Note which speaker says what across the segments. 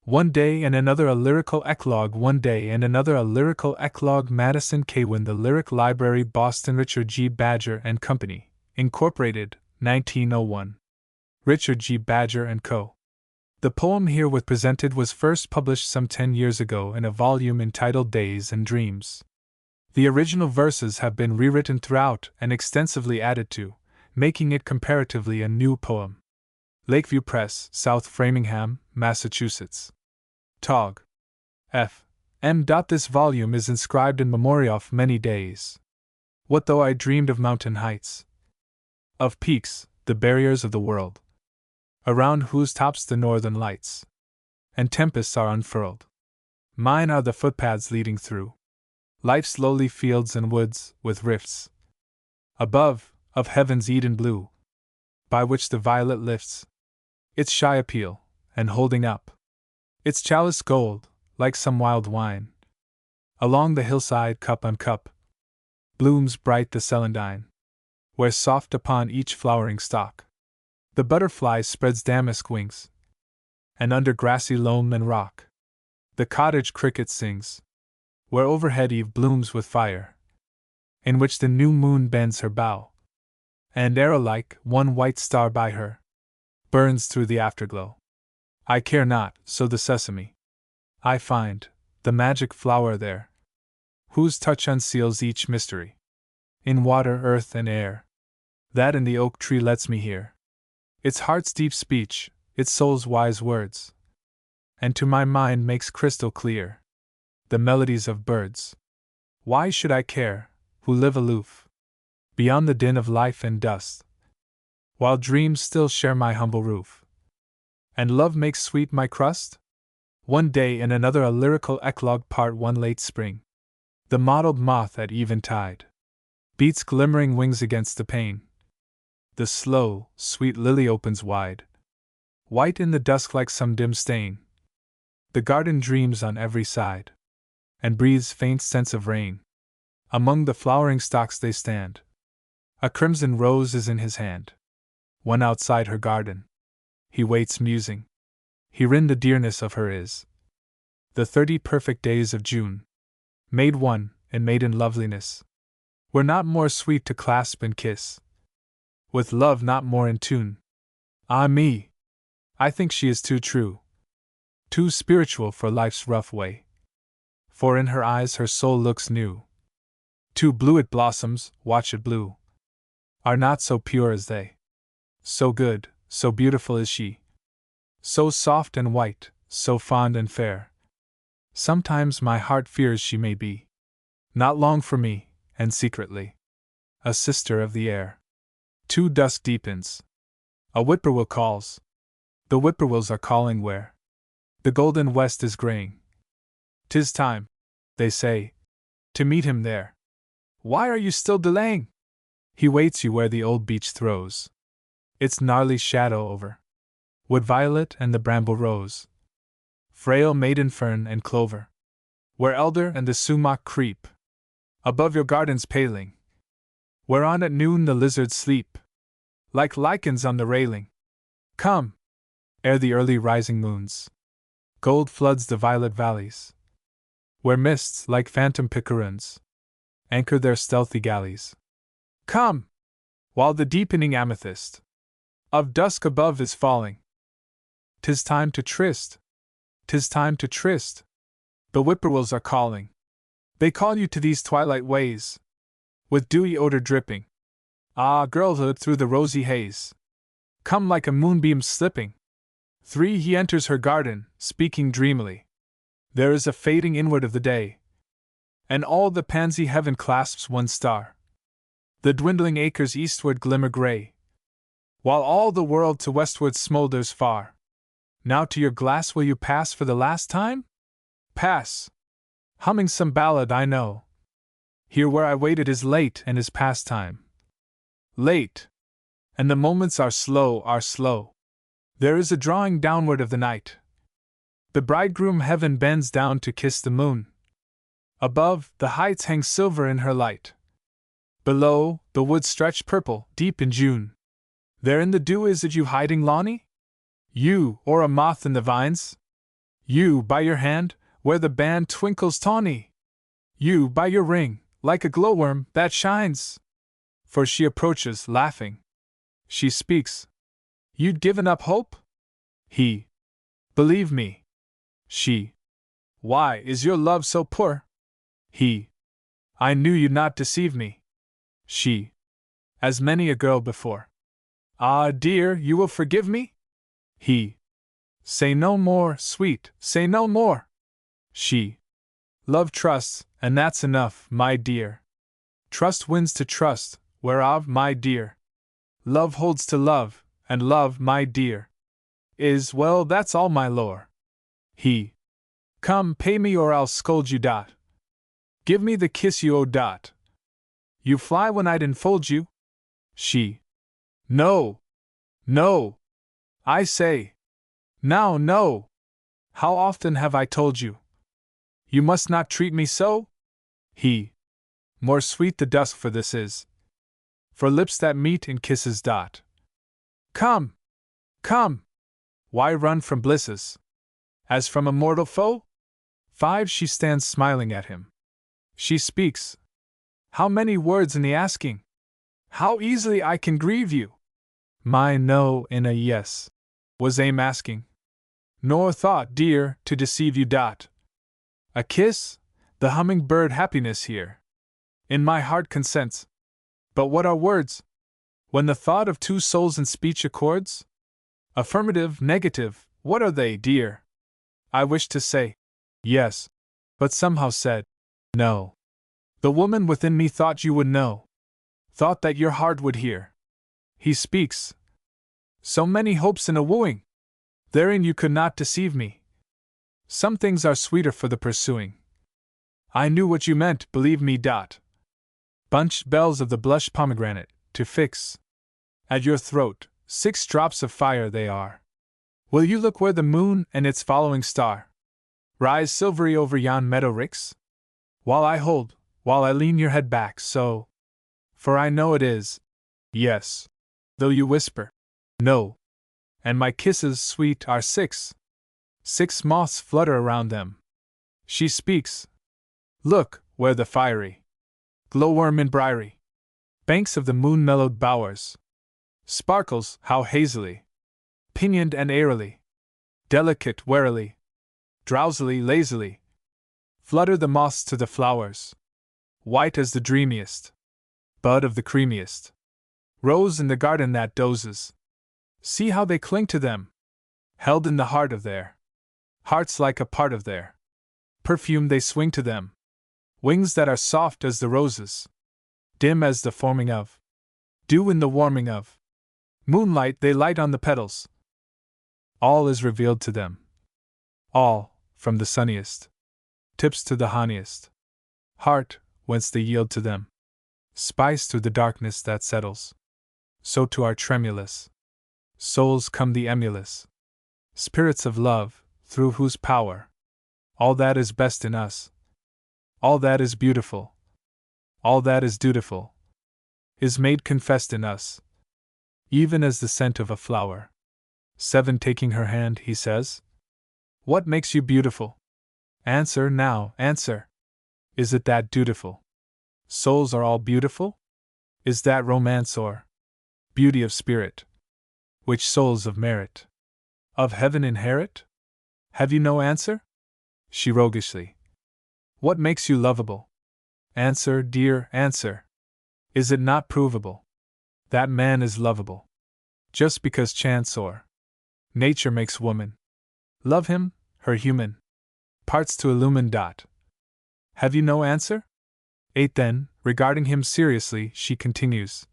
Speaker 1: One day and another a lyrical eclogue. One day and another a lyrical eclogue. Madison Cawein, The Lyric Library, Boston. Richard G. Badger and Company, Incorporated, 1901. Richard G. Badger and Co. The poem herewith presented was first published some 10 years ago in a volume entitled Days and Dreams. The original verses have been rewritten throughout and extensively added to, making it comparatively a new poem. Lakeview Press, South Framingham, Massachusetts. Tog. F. M. This volume is inscribed in memory of many days. What though I dreamed of mountain heights, of peaks, the barriers of the world, around whose tops the northern lights and tempests are unfurled. Mine are the footpaths leading through life's lowly fields and woods, with rifts above, of heaven's Eden blue, by which the violet lifts its shy appeal, and holding up its chalice gold, like some wild wine, along the hillside, cup on cup, blooms bright the celandine, where soft upon each flowering stalk the butterfly spreads damask wings, and under grassy loam and rock the cottage cricket sings, where overhead eve blooms with fire, in which the new moon bends her bow, and arrow-like one white star by her burns through the afterglow. I care not, so the sesame I find, the magic flower there, whose touch unseals each mystery, in water, earth, and air, that in the oak tree lets me hear its heart's deep speech, its soul's wise words, and to my mind makes crystal clear the melodies of birds. Why should I care, who live aloof, beyond the din of life and dust, while dreams still share my humble roof, and love makes sweet my crust? One day and another a lyrical eclogue. Part 1. Late spring. The mottled moth at eventide beats glimmering wings against the pane. The slow, sweet lily opens wide, white in the dusk like some dim stain. The garden dreams on every side, and breathes faint scents of rain. Among the flowering stalks they stand. A crimson rose is in his hand. One outside her garden he waits musing. Herein the dearness of her is. The 30 perfect days of June, made one, and made in loveliness, were not more sweet to clasp and kiss, with love not more in tune. Ah me! I think she is too true, too spiritual for life's rough way, for in her eyes her soul looks new. Too blue it blossoms, watch it blue, are not so pure as they. So good, so beautiful is she, so soft and white, so fond and fair. Sometimes my heart fears she may be not long for me, and secretly a sister of the air. Too dusk deepens. A whippoorwill calls. The whippoorwills are calling where the golden west is graying. 'Tis time, they say, to meet him there. Why are you still delaying? He waits you where the old beech throws its gnarly shadow over wood violet and the bramble rose, frail maiden fern and clover, where elder and the sumac creep above your garden's paling, whereon at noon the lizards sleep like lichens on the railing. Come, ere the early rising moon's gold floods the violet valleys, where mists like phantom picaroons anchor their stealthy galleys. Come, while the deepening amethyst of dusk above is falling. 'Tis time to tryst, 'tis time to tryst. The whippoorwills are calling. They call you to these twilight ways, with dewy odor dripping. Ah, girlhood through the rosy haze, come like a moonbeam slipping. 3. He enters her garden, speaking dreamily. There is a fading inward of the day, and all the pansy heaven clasps one star. The dwindling acres eastward glimmer gray, while all the world to westward smolders far. Now to your glass will you pass for the last time? Pass, humming some ballad I know. Here where I wait it is late and is past time. Late, and the moments are slow, are slow. There is a drawing downward of the night. The bridegroom heaven bends down to kiss the moon. Above, the heights hang silver in her light. Below, the woods stretch purple, deep in June. There in the dew is it you hiding, Lawny? You, or a moth in the vines? You by your hand, where the band twinkles tawny. You by your ring, like a glowworm that shines. For she approaches, laughing. She speaks. You'd given up hope? He. Believe me. She. Why is your love so poor? He. I knew you'd not deceive me. She. As many a girl before. Ah, dear, you will forgive me? He. Say no more, sweet, say no more. She. Love trusts, and that's enough, my dear. Trust wins to trust, whereof, my dear. Love holds to love, and love, my dear, is, well, that's all my lore. He. Come, pay me or I'll scold you, Dot. Give me the kiss you owe, Dot. You fly when I'd enfold you? She. No. No. I say. Now, no. How often have I told you? You must not treat me so? He. More sweet the dusk for this is. For lips that meet in kisses, Dot. Come. Come. Why run from blisses? As from a mortal foe? 5. She stands smiling at him. She speaks. How many words in the asking? How easily I can grieve you! My no in a yes, was aim asking. Nor thought, dear, to deceive you, Dot. A kiss, the humming-bird happiness here. In my heart consents. But what are words? When the thought of two souls in speech accords? Affirmative, negative, what are they, dear? I wished to say, yes, but somehow said, no. The woman within me thought you would know. Thought that your heart would hear. He speaks. So many hopes in a wooing. Therein you could not deceive me. Some things are sweeter for the pursuing. I knew what you meant, believe me, Dot. Bunched bells of the blush pomegranate, to fix. At your throat, 6 drops of fire they are. Will you look where the moon and its following star rise silvery over yon meadow ricks? While I lean your head back so. For I know it is, yes, though you whisper, no. And my kisses, sweet, are 6. 6 moths flutter around them. She speaks. Look, where the fiery glowworm in briery banks of the moon-mellowed bowers sparkles, how hazily, pinioned and airily, delicate, warily, drowsily, lazily, flutter the moths to the flowers, white as the dreamiest bud of the creamiest rose in the garden that dozes. See how they cling to them, held in the heart of their hearts like a part of their perfume they swing to them, wings that are soft as the roses, dim as the forming of dew in the warming of moonlight they light on the petals. All is revealed to them. All, from the sunniest tips to the honeyest heart, whence they yield to them spice through the darkness that settles. So to our tremulous souls come the emulous spirits of love, through whose power all that is best in us, all that is beautiful, all that is dutiful, is made confessed in us, even as the scent of a flower. 7. Taking her hand, he says, what makes you beautiful? Answer now, answer. Is it that dutiful souls are all beautiful? Is that romance or beauty of spirit, which souls of merit of heaven inherit? Have you no answer? She roguishly. What makes you lovable? Answer, dear, answer. Is it not provable that man is lovable, just because chance or nature makes woman love him, her human parts to illumine? Dot. Have you no answer? 8. Then, regarding him seriously, she continues.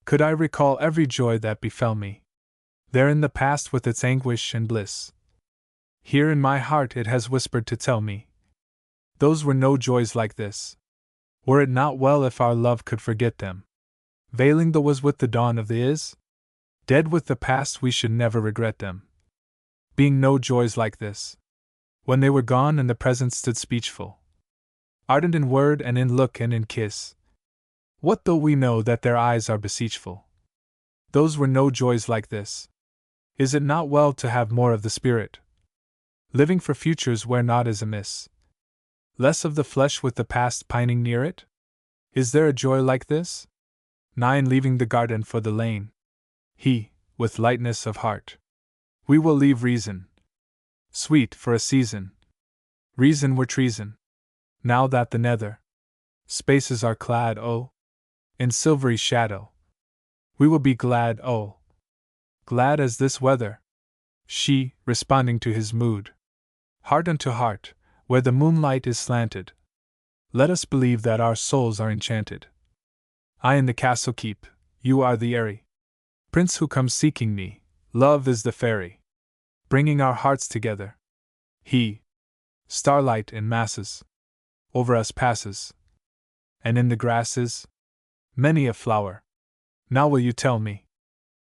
Speaker 1: Could I recall every joy that befell me, there in the past with its anguish and bliss, here in my heart it has whispered to tell me, those were no joys like this. Were it not well if our love could forget them, veiling the was with the dawn of the is? Dead with the past we should never regret them, being no joys like this, when they were gone and the present stood speechful, ardent in word and in look and in kiss. What though we know that their eyes are beseechful? Those were no joys like this. Is it not well to have more of the spirit? living for futures where naught is amiss. Less of the flesh with the past pining near it? Is there a joy like this? 9 Leaving the garden for the lane. He, with lightness of heart. We will leave reason. Sweet for a season. Reason were treason. Now that the nether spaces are clad, oh, in silvery shadow, we will be glad, oh, glad as this weather. She, responding to his mood. Heart unto heart, where the moonlight is slanted. Let us believe that our souls are enchanted. I in the castle keep, you are the airy prince who comes seeking me. Love is the fairy, bringing our hearts together. He, starlight in masses, over us passes, and in the grasses, many a flower. Now will you tell me,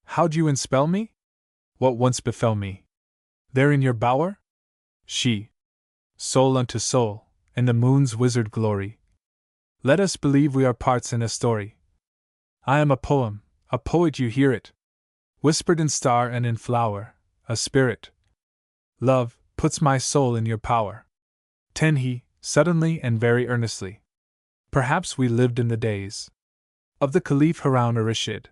Speaker 1: how'd you enspell me? What once befell me, there in your bower? She, soul unto soul, in the moon's wizard glory. Let us believe we are parts in a story. I am a poet, you hear it, whispered in star and in flower, a spirit. Love, puts my soul in your power. 10 He, suddenly and very earnestly. Perhaps we lived in the days of the Caliph Harun ar-Rashid,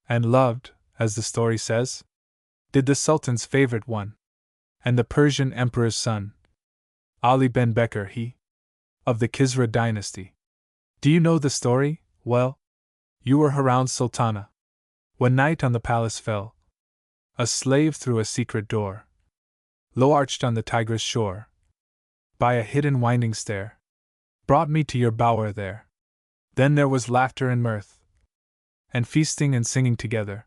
Speaker 1: and loved, as the story says, did the Sultan's favorite one, and the Persian Emperor's son, Ali ben Bekir he, of the Kisra dynasty. Do you know the story? Well, you were Harun's sultana. When night on the palace fell, a slave through a secret door, low arched on the Tigris shore, by a hidden winding stair, brought me to your bower there. Then there was laughter and mirth, and feasting and singing together,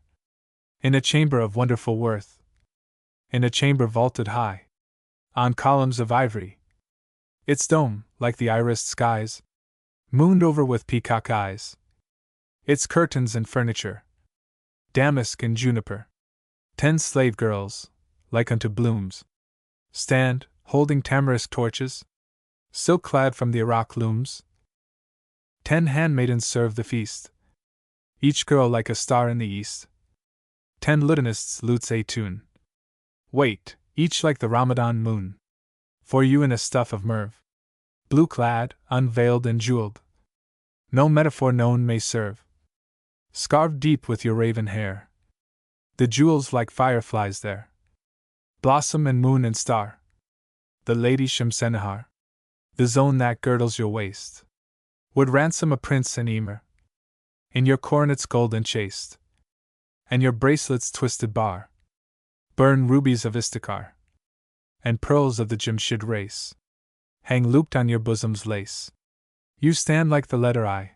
Speaker 1: in a chamber of wonderful worth, in a chamber vaulted high, on columns of ivory, its dome, like the irised skies, mooned over with peacock eyes, its curtains and furniture, damask and juniper. 10 slave girls, like unto blooms, stand, holding tamarisk torches, silk clad from the Iraq looms. 10 handmaidens serve the feast, each girl like a star in the east. 10 lutanists lutes a tune, wait, each like the Ramadan moon, for you in a stuff of myrrh, blue clad, unveiled and jeweled. No metaphor known may serve, scarved deep with your raven hair. The jewels like fireflies there, blossom and moon and star. The lady Shamsenahar, the zone that girdles your waist, would ransom a prince and emir, in your coronets gold and chaste, and your bracelets twisted bar, burn rubies of Istakar, and pearls of the Jamshid race, hang looped on your bosom's lace. You stand like the letter I,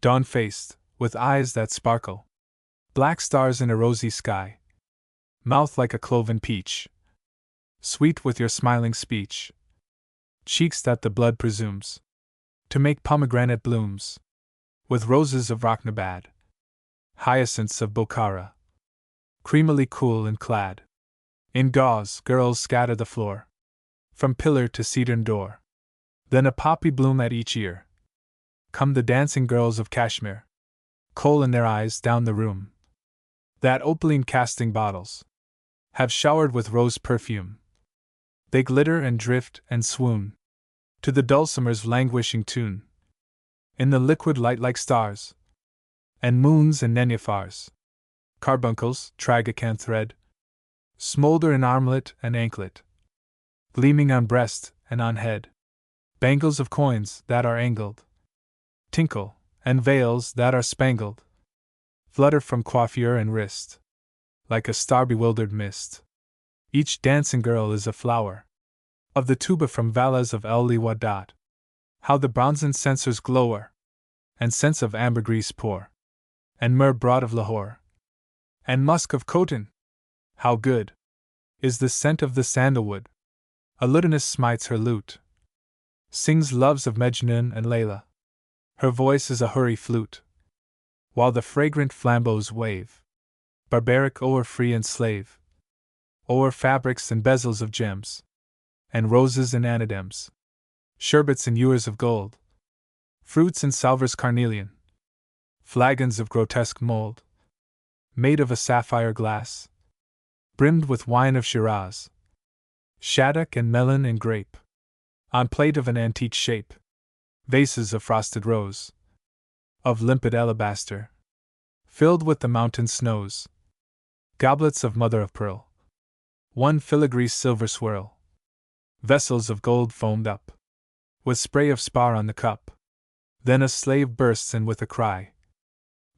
Speaker 1: dawn-faced, with eyes that sparkle, black stars in a rosy sky, mouth like a cloven peach, sweet with your smiling speech, cheeks that the blood presumes to make pomegranate blooms, with roses of Rochnabad, hyacinths of Bokhara, creamily cool and clad in gauze. Girls scatter the floor, from pillar to cedern door, then a poppy bloom at each ear. Come the dancing girls of Kashmir, coal in their eyes down the room, that opaline casting bottles have showered with rose perfume. They glitter and drift and swoon to the dulcimer's languishing tune, in the liquid light like stars, and moons and nenuphars. Carbuncles, tragacan thread, smolder in armlet and anklet, gleaming on breast and on head. Bangles of coins that are angled tinkle, and veils that are spangled flutter from coiffure and wrist, like a star-bewildered mist. Each dancing girl is a flower of the tuba from Valas of El Liwadat. How the bronzen censers glower, and scents of ambergris pour, and myrrh brought of Lahore, and musk of Khotan. How good is the scent of the sandalwood! A lutanist smites her lute, sings loves of Mejnun and Layla. Her voice is a hurry flute, while the fragrant flambeaux wave, barbaric o'er free and slave, o'er fabrics and bezels of gems, and roses and anadems, sherbets and ewers of gold, fruits and salvers carnelian, flagons of grotesque mold, made of a sapphire glass, brimmed with wine of Shiraz, Shaddock and melon and grape, on plate of an antique shape, vases of frosted rose, of limpid alabaster, filled with the mountain snows, goblets of mother of pearl, one filigree's silver swirl, vessels of gold foamed up, with spray of spar on the cup. Then a slave bursts in with a cry.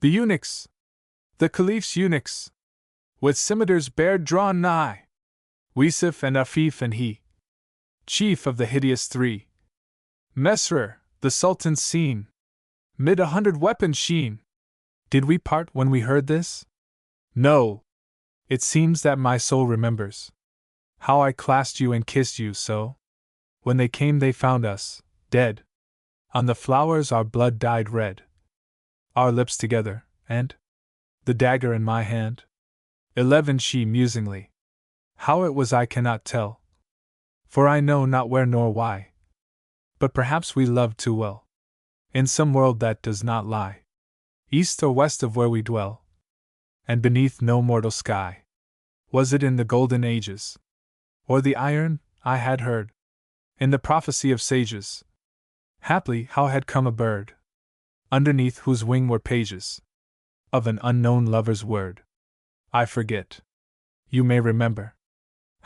Speaker 1: The eunuchs! The Caliph's eunuchs! With scimitars bared drawn nigh! Weesif and Afif and he, chief of the hideous three. Mesrer, the Sultan's seen, mid 100 weapons sheen. Did we part when we heard this? No! It seems that my soul remembers how I clasped you and kissed you so. When they came they found us, dead. On the flowers our blood dyed red. Our lips together, and the dagger in my hand. 11 she musingly. How it was I cannot tell, for I know not where nor why. But perhaps we loved too well, in some world that does not lie east or west of where we dwell, and beneath no mortal sky. Was it in the golden ages, or the iron, I had heard, in the prophecy of sages? Haply how had come a bird, underneath whose wing were pages of an unknown lover's word? I forget. You may remember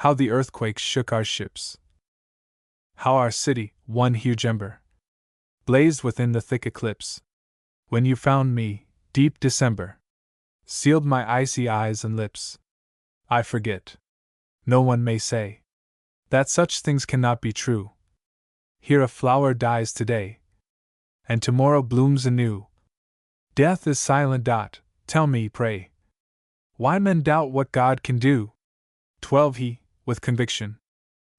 Speaker 1: how the earthquake shook our ships, how our city, one huge ember, blazed within the thick eclipse. When you found me, deep December sealed my icy eyes and lips. I forget. No one may say that such things cannot be true. Here a flower dies today, and tomorrow blooms anew. Death is silent. Tell me, pray, why men doubt what God can do. 12 he, with conviction.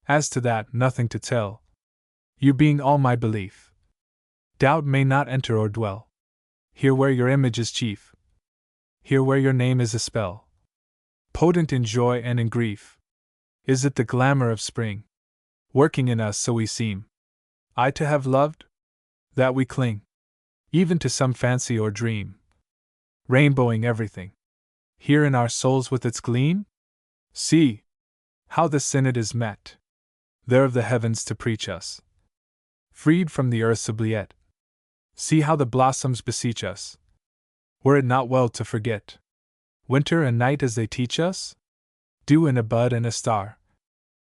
Speaker 1: As to that, nothing to tell. You being all my belief, doubt may not enter or dwell. Here where your image is chief, here where your name is a spell, potent in joy and in grief. Is it the glamour of spring, working in us so we seem I to have loved, that we cling even to some fancy or dream, rainbowing everything here in our souls with its gleam? See how the synod is met, there of the heavens to preach us, freed from the earth's oubliette. See how the blossoms beseech us. Were it not well to forget winter and night as they teach us? Dew in a bud and a star,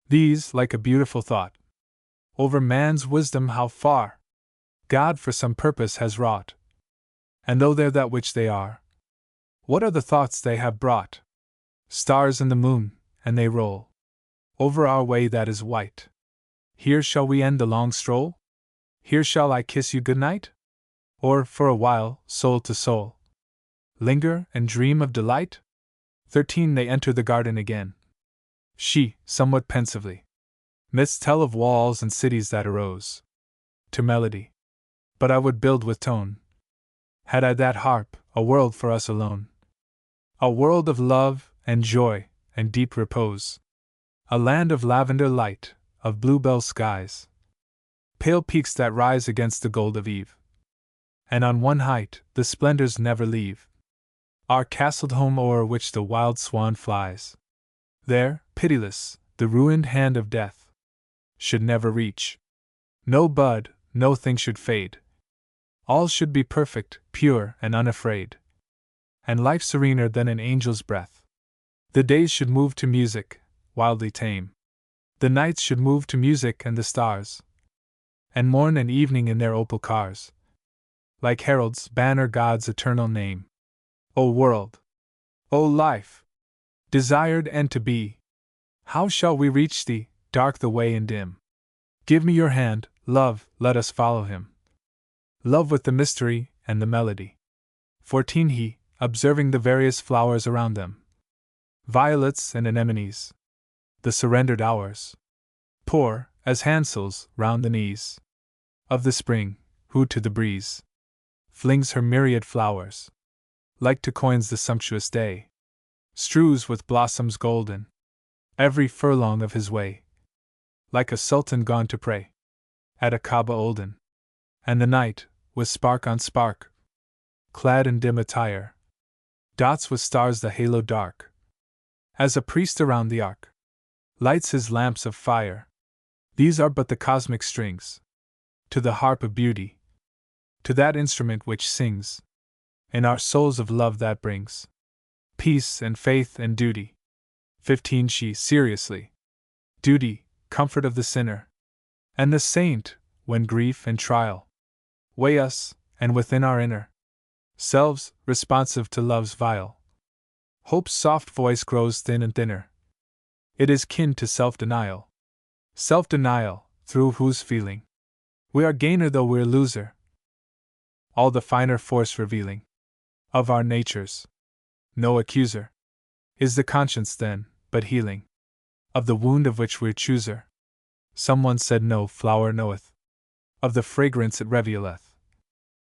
Speaker 1: these, like a beautiful thought, over man's wisdom how far God for some purpose has wrought. And though they're that which they are, what are the thoughts they have brought? Stars in the moon, and they roll over our way that is white. Here shall we end the long stroll? Here shall I kiss you good night? Or, for a while, soul to soul, linger and dream of delight? 13 They enter the garden again. She, somewhat pensively, midst tell of walls and cities that arose to melody. But I would build with tone, had I that harp, a world for us alone. A world of love and joy and deep repose. A land of lavender light, of bluebell skies, pale peaks that rise against the gold of eve. And on one height the splendors never leave our castled home o'er which the wild swan flies. There, pitiless, the ruined hand of death should never reach. No bud, no thing should fade. All should be perfect, pure, and unafraid. And life serener than an angel's breath. The days should move to music, wildly tame. The nights should move to music and the stars. And morn and evening in their opal cars, like heralds, banner God's eternal name. O world! O life! Desired and to be! How shall we reach thee, dark the way and dim? Give me your hand, love, let us follow him. Love with the mystery and the melody. 14 He, observing the various flowers around them, violets and anemones, the surrendered hours, pour, as handsels, round the knees of the spring, who to the breeze flings her myriad flowers, like to coins the sumptuous day, strews with blossoms golden every furlong of his way, like a sultan gone to pray at a Kaaba olden. And the night, with spark on spark, clad in dim attire, dots with stars the halo dark, as a priest around the ark. lights his lamps of fire. These are but the cosmic strings to the harp of beauty, to that instrument which sings in our souls of love that brings peace and faith and duty. 15. She, seriously. Duty, comfort of the sinner and the saint, when grief and trial weigh us, and within our inner selves, responsive to love's vial, hope's soft voice grows thin and thinner. It is kin to self-denial. Self-denial, through whose feeling we are gainer though we're loser. All the finer force revealing of our natures. No accuser is the conscience then, but healing of the wound of which we're chooser. Someone said no flower knoweth of the fragrance it revealeth.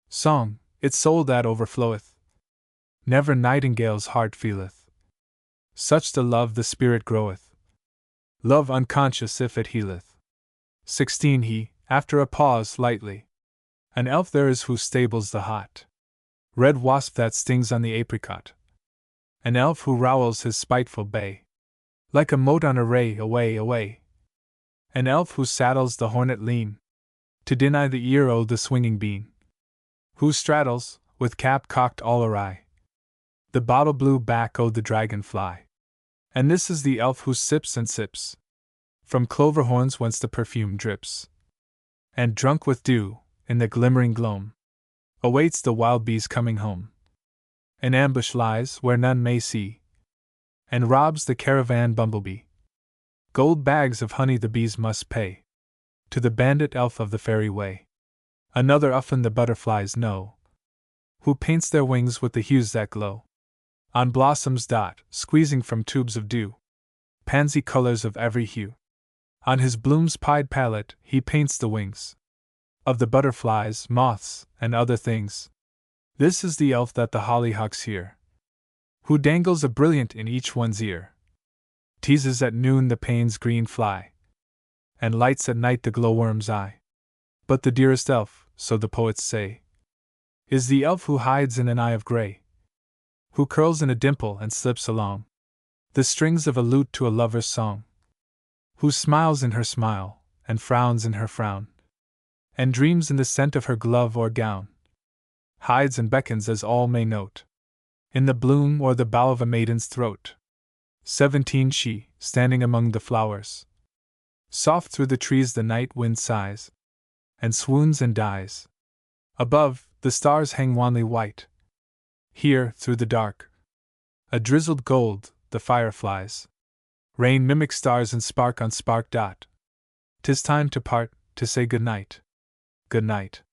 Speaker 1: Song, its soul that overfloweth, never nightingale's heart feeleth. Such the love the spirit groweth, love unconscious if it healeth. 16. He, after a pause, lightly. An elf there is who stables the hot red wasp that stings on the apricot. An elf who rowels his spiteful bay, like a mote on a ray, away, away. An elf who saddles the hornet lean, to deny the ear o' the swinging bean. Who straddles, with cap cocked all awry, the bottle blue back o' the dragonfly. And this is the elf who sips and sips from clover horns whence the perfume drips, and drunk with dew, in the glimmering gloam, awaits the wild bee's coming home. In ambush lies where none may see, and robs the caravan bumblebee. Gold bags of honey the bees must pay to the bandit elf of the fairy way. Another often the butterflies know, who paints their wings with the hues that glow on blossoms dot, squeezing from tubes of dew, pansy colors of every hue. On his bloom's pied palette he paints the wings of the butterflies, moths, and other things. This is the elf that the hollyhocks hear, who dangles a brilliant in each one's ear, teases at noon the pain's green fly, and lights at night the glowworm's eye. But the dearest elf, so the poets say, is the elf who hides in an eye of gray, who curls in a dimple and slips along the strings of a lute to a lover's song, who smiles in her smile, and frowns in her frown, and dreams in the scent of her glove or gown, hides and beckons as all may note, in the bloom or the bow of a maiden's throat. 17. She, standing among the flowers, soft through the trees the night wind sighs, and swoons and dies. Above, the stars hang wanly white. Here, through the dark, a drizzled gold, the fireflies rain mimic stars and spark on spark dot. 'Tis time to part, to say good night. Good night.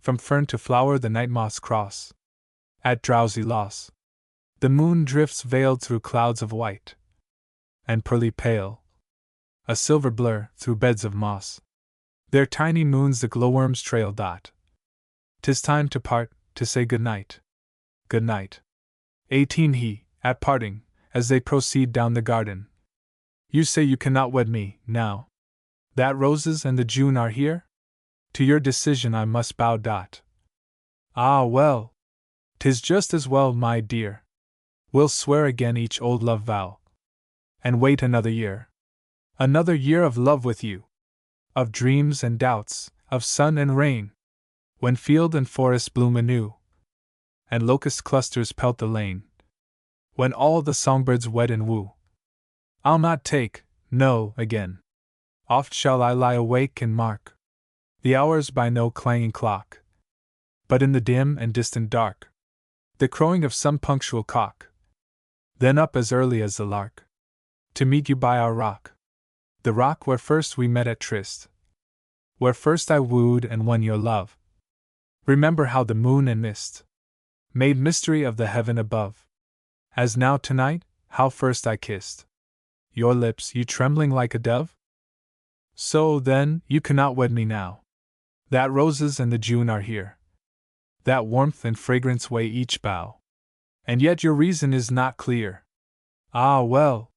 Speaker 1: From fern to flower the night moths cross, at drowsy loss. The moon drifts veiled through clouds of white, and pearly pale, a silver blur, through beds of moss. Their tiny moons the glowworms trail dot. 'Tis time to part, to say good night. Good night. 18. He, at parting, as they proceed down the garden. You say you cannot wed me, now that roses and the June are here? To your decision I must bow dot. Ah well, 'tis just as well, my dear. We'll swear again each old love vow, and wait another year. Another year of love with you, of dreams and doubts, of sun and rain, when field and forest bloom anew, and locust clusters pelt the lane, when all the songbirds wed and woo. I'll not take, no, again. Oft shall I lie awake and mark the hours by no clanging clock, but in the dim and distant dark, the crowing of some punctual cock. Then up as early as the lark, to meet you by our rock, the rock where first we met at tryst, where first I wooed and won your love. Remember how the moon and mist made mystery of the heaven above, as now tonight, how first I kissed your lips, you trembling like a dove? So, then, you cannot wed me now that roses and the June are here, that warmth and fragrance weigh each bough, and yet your reason is not clear. Ah well,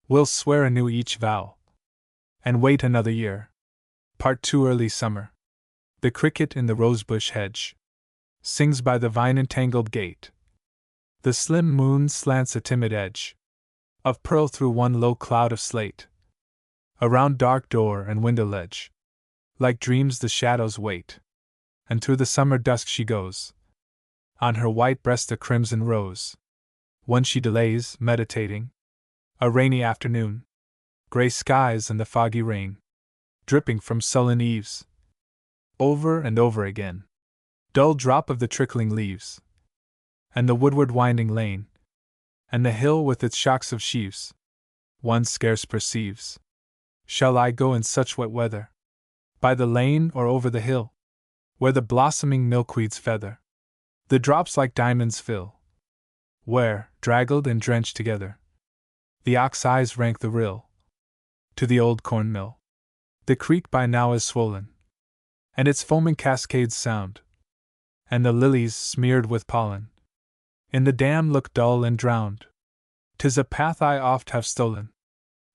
Speaker 1: we'll swear anew each vow, and wait another year. Part 2. Early summer. The cricket in the rosebush hedge sings by the vine-entangled gate. The slim moon slants a timid edge of pearl through one low cloud of slate. Around dark door and window ledge, like dreams the shadows wait, and through the summer dusk she goes, on her white breast a crimson rose. When she delays, meditating, a rainy afternoon, gray skies and the foggy rain, dripping from sullen eaves, over and over again, dull drop of the trickling leaves, and the woodward winding lane, and the hill with its shocks of sheaves, one scarce perceives. Shall I go in such wet weather, by the lane or over the hill, where the blossoming milkweeds feather, the drops like diamonds fill, where, draggled and drenched together, the ox eyes rank the rill, to the old corn mill? The creek by now is swollen, and its foaming cascades sound, and the lilies, smeared with pollen, in the dam look dull and drowned. 'Tis a path I oft have stolen,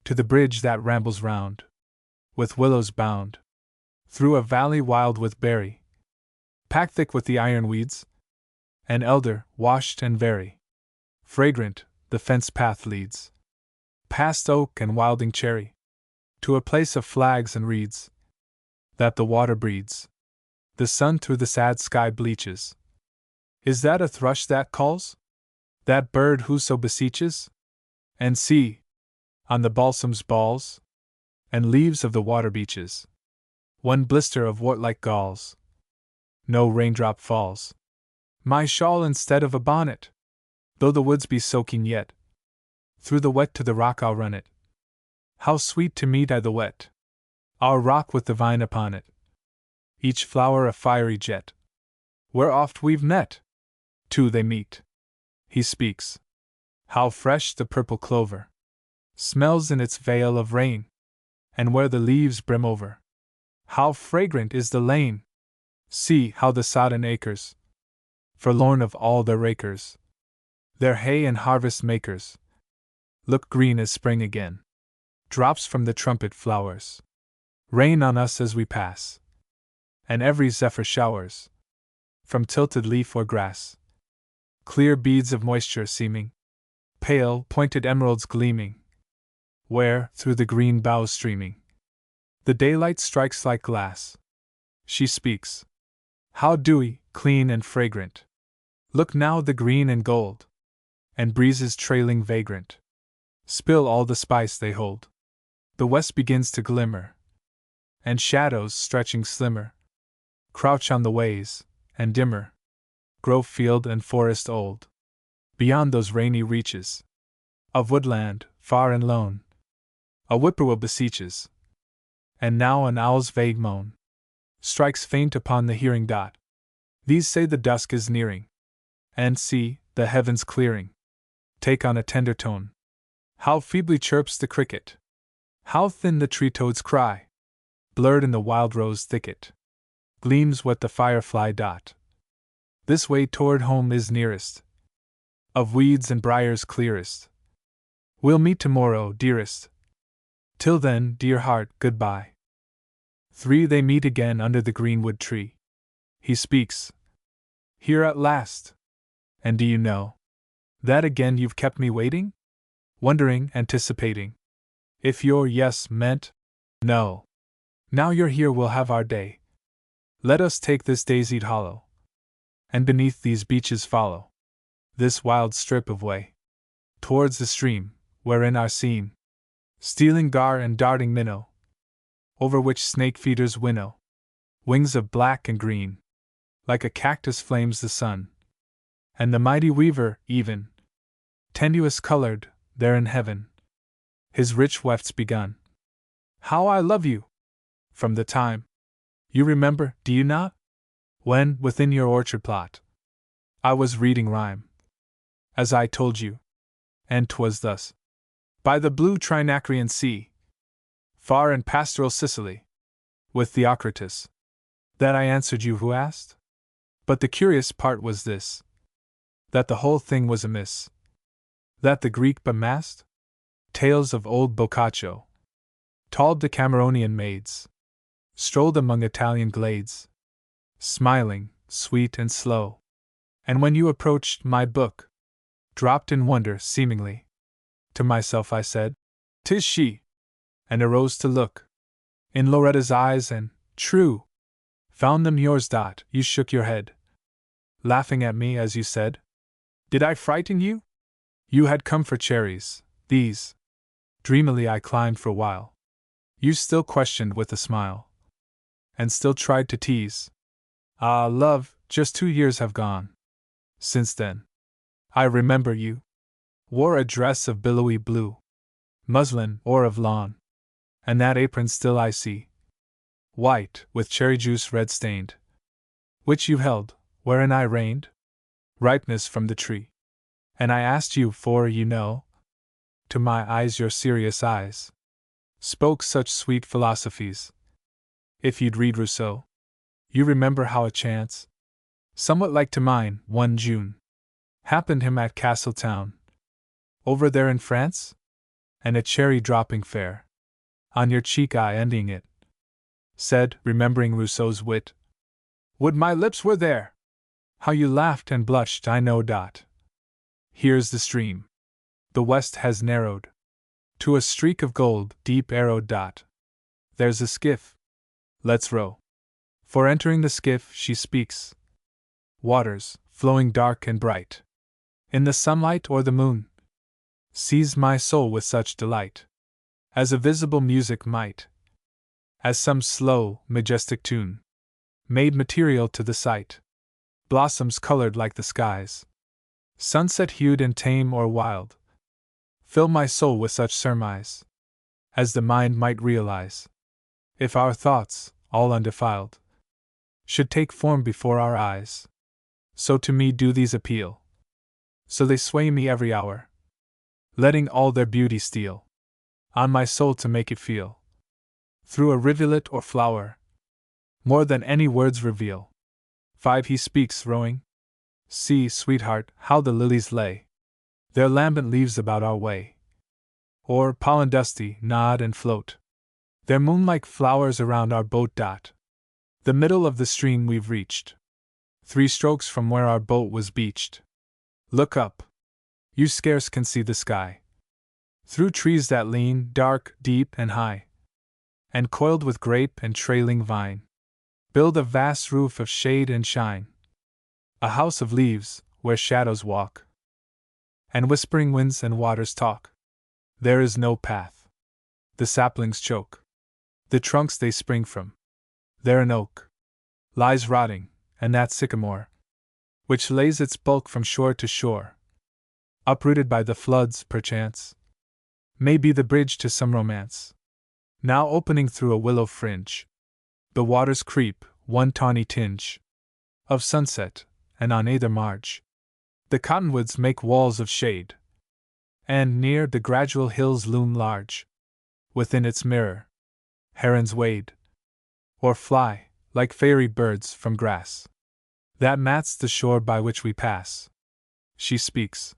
Speaker 1: to the bridge that rambles round, with willows bound, through a valley wild with berry, packed thick with the iron weeds, and elder, washed and very fragrant, the fence path leads, past oak and wilding cherry, to a place of flags and reeds, that the water breeds. The sun through the sad sky bleaches. Is that a thrush that calls? That bird whoso beseeches? And see, on the balsam's balls, and leaves of the water beeches, one blister of wart-like galls. No raindrop falls. My shawl instead of a bonnet, though the woods be soaking yet, through the wet to the rock I'll run it. How sweet to meet I the wet, our rock with the vine upon it, each flower a fiery jet, where oft we've met. Two they meet. He speaks. How fresh the purple clover smells in its veil of rain, and where the leaves brim over, how fragrant is the lane. See how the sodden acres, forlorn of all their rakers, their hay and harvest makers, look green as spring again. Drops from the trumpet flowers rain on us as we pass, and every zephyr showers, from tilted leaf or grass, clear beads of moisture seeming, pale, pointed emeralds gleaming, where, through the green boughs streaming, the daylight strikes like glass. She speaks. How dewy, clean and fragrant, look now the green and gold, and breezes trailing vagrant spill all the spice they hold. The west begins to glimmer, and shadows, stretching slimmer, crouch on the ways, and dimmer grow field and forest old. Beyond those rainy reaches of woodland, far and lone, a whippoorwill beseeches, and now an owl's vague moan strikes faint upon the hearing dot. These say the dusk is nearing, and see, the heavens clearing take on a tender tone. How feebly chirps the cricket, how thin the tree-toad's cry, blurred in the wild rose thicket, gleams what the firefly dot. This way toward home is nearest, of weeds and briars clearest. We'll meet tomorrow, dearest. Till then, dear heart, goodbye. 3 They meet again under the greenwood tree. He speaks. Here at last. And do you know that again you've kept me waiting? Wondering, anticipating, if your yes meant no. Now you're here, we'll have our day. Let us take this daisied hollow, and beneath these beeches follow this wild strip of way towards the stream, wherein are seen stealing gar and darting minnow, over which snake feeders winnow wings of black and green. Like a cactus flames the sun, and the mighty weaver, even tenuous colored, there in heaven, his rich wefts begun. How I love you! From the time, you remember, do you not? When, within your orchard plot, I was reading rhyme, as I told you, and 'twas thus. By the blue Trinacrian sea, far in pastoral Sicily, with Theocritus, that I answered you who asked? But the curious part was this, that the whole thing was amiss, that the Greek bemassed tales of old Boccaccio, tall Decameronian maids, strolled among Italian glades, smiling, sweet and slow, and when you approached my book, dropped in wonder seemingly. To myself I said, 'Tis she. and arose to look in Loretta's eyes, and, true, found them yours. You shook your head, laughing at me as you said, "Did I frighten you? You had come for cherries, these." Dreamily I climbed for a while. You still questioned with a smile, and still tried to tease. Ah, love, just 2 years have gone since then. I remember you wore a dress of billowy blue, muslin or of lawn, and that apron still I see, white, with cherry juice red stained, which you held, wherein I reigned ripeness from the tree. And I asked you, for you know, to my eyes your serious eyes spoke such sweet philosophies. If you'd read Rousseau, you remember how a chance, somewhat like to mine, one June, happened him at Castletown, over there in France? And a cherry dropping fair on your cheek, I ending it, said, remembering Rousseau's wit, "Would my lips were there!" How you laughed and blushed, I know. Here's the stream. The west has narrowed to a streak of gold, deep arrowed. There's a skiff. Let's row. For entering the skiff, she speaks. Waters, flowing dark and bright, in the sunlight or the moon, seized my soul with such delight, as a visible music might, as some slow, majestic tune, made material to the sight. Blossoms colored like the skies, sunset hued and tame or wild, fill my soul with such surmise, as the mind might realize, if our thoughts, all undefiled, should take form before our eyes. So to me do these appeal, so they sway me every hour, letting all their beauty steal on my soul to make it feel, through a rivulet or flower, more than any words reveal. 5. He speaks, rowing. See, sweetheart, how the lilies lay their lambent leaves about our way, or, pollen dusty, nod and float their moon-like flowers around our boat. The middle of the stream we've reached, 3 strokes from where our boat was beached. Look up. You scarce can see the sky, through trees that lean, dark, deep, and high, and coiled with grape and trailing vine, build a vast roof of shade and shine, a house of leaves, where shadows walk, and whispering winds and waters talk. There is no path. The saplings choke the trunks they spring from. There an oak lies rotting, and that sycamore, which lays its bulk from shore to shore, uprooted by the floods, perchance, may be the bridge to some romance. Now opening through a willow fringe, the waters creep, one tawny tinge of sunset, and on either marge the cottonwoods make walls of shade, and near the gradual hills loom large. Within its mirror, herons wade, or fly, like fairy birds, from grass that mats the shore by which we pass. She speaks.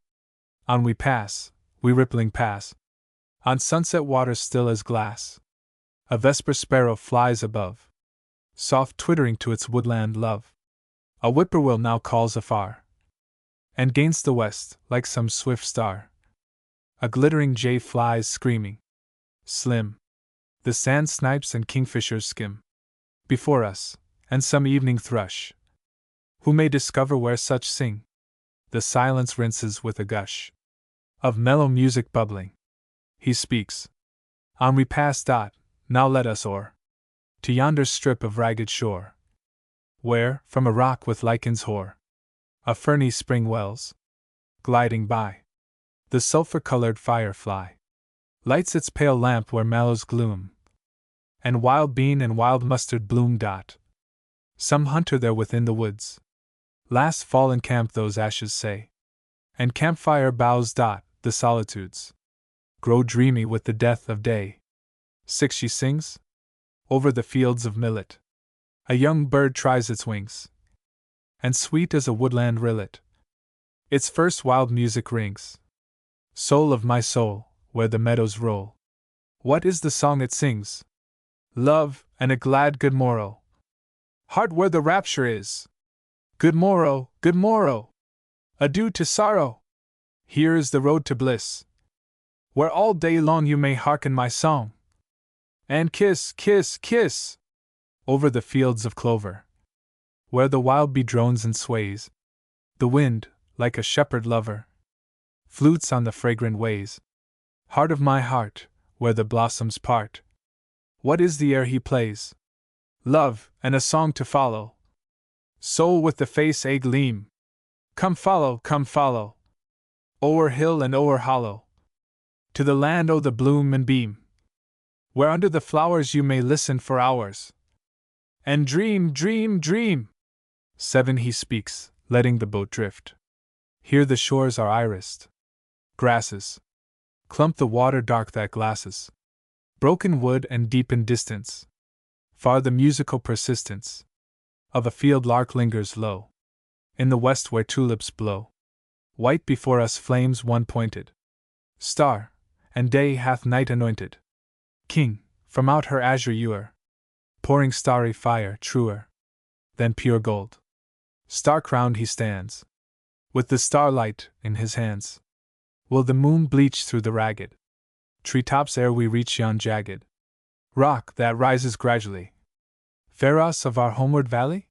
Speaker 1: On we pass, we rippling pass, on sunset waters still as glass. A vesper sparrow flies above, soft twittering to its woodland love. A whippoorwill now calls afar, and gains the west, like some swift star. A glittering jay flies screaming. Slim, the sand snipes and kingfishers skim before us, and some evening thrush, who may discover where such sing. The silence rinses with a gush of mellow music bubbling. He speaks. On we pass. Now let us o'er to yonder strip of ragged shore, where, from a rock with lichens hoar, a ferny spring wells. Gliding by, the sulphur-colored firefly lights its pale lamp where mallows gloom, and wild bean and wild mustard bloom. Some hunter there within the woods last fall encamped, those ashes say, and campfire boughs. The solitudes grow dreamy with the death of day. 6. She sings. Over the fields of millet, a young bird tries its wings, and sweet as a woodland rillet, its first wild music rings. Soul of my soul, where the meadows roll, what is the song it sings? Love, and a glad good morrow. Heart, where the rapture is. Good morrow, good morrow. Adieu to sorrow. Here is the road to bliss, where all day long you may hearken my song. And kiss, kiss, kiss! Over the fields of clover, where the wild bee drones and sways, the wind, like a shepherd lover, flutes on the fragrant ways. Heart of my heart, where the blossoms part, what is the air he plays? Love, and a song to follow. Soul with the face a gleam, come follow, o'er hill and o'er hollow, to the land o' the bloom and beam, where under the flowers you may listen for hours, and dream, dream, dream. 7 He speaks, letting the boat drift. Here the shores are irised. Grasses clump the water dark that glasses. Broken wood and deep in distance. Far the musical persistence of a field lark lingers low. In the west where tulips blow. White before us flames one pointed star, and day hath night anointed. King, from out her azure ewer, pouring starry fire truer than pure gold. Star-crowned he stands, with the starlight in his hands. Will the moon bleach through the ragged treetops ere we reach yon jagged rock that rises gradually? Pharos of our homeward valley?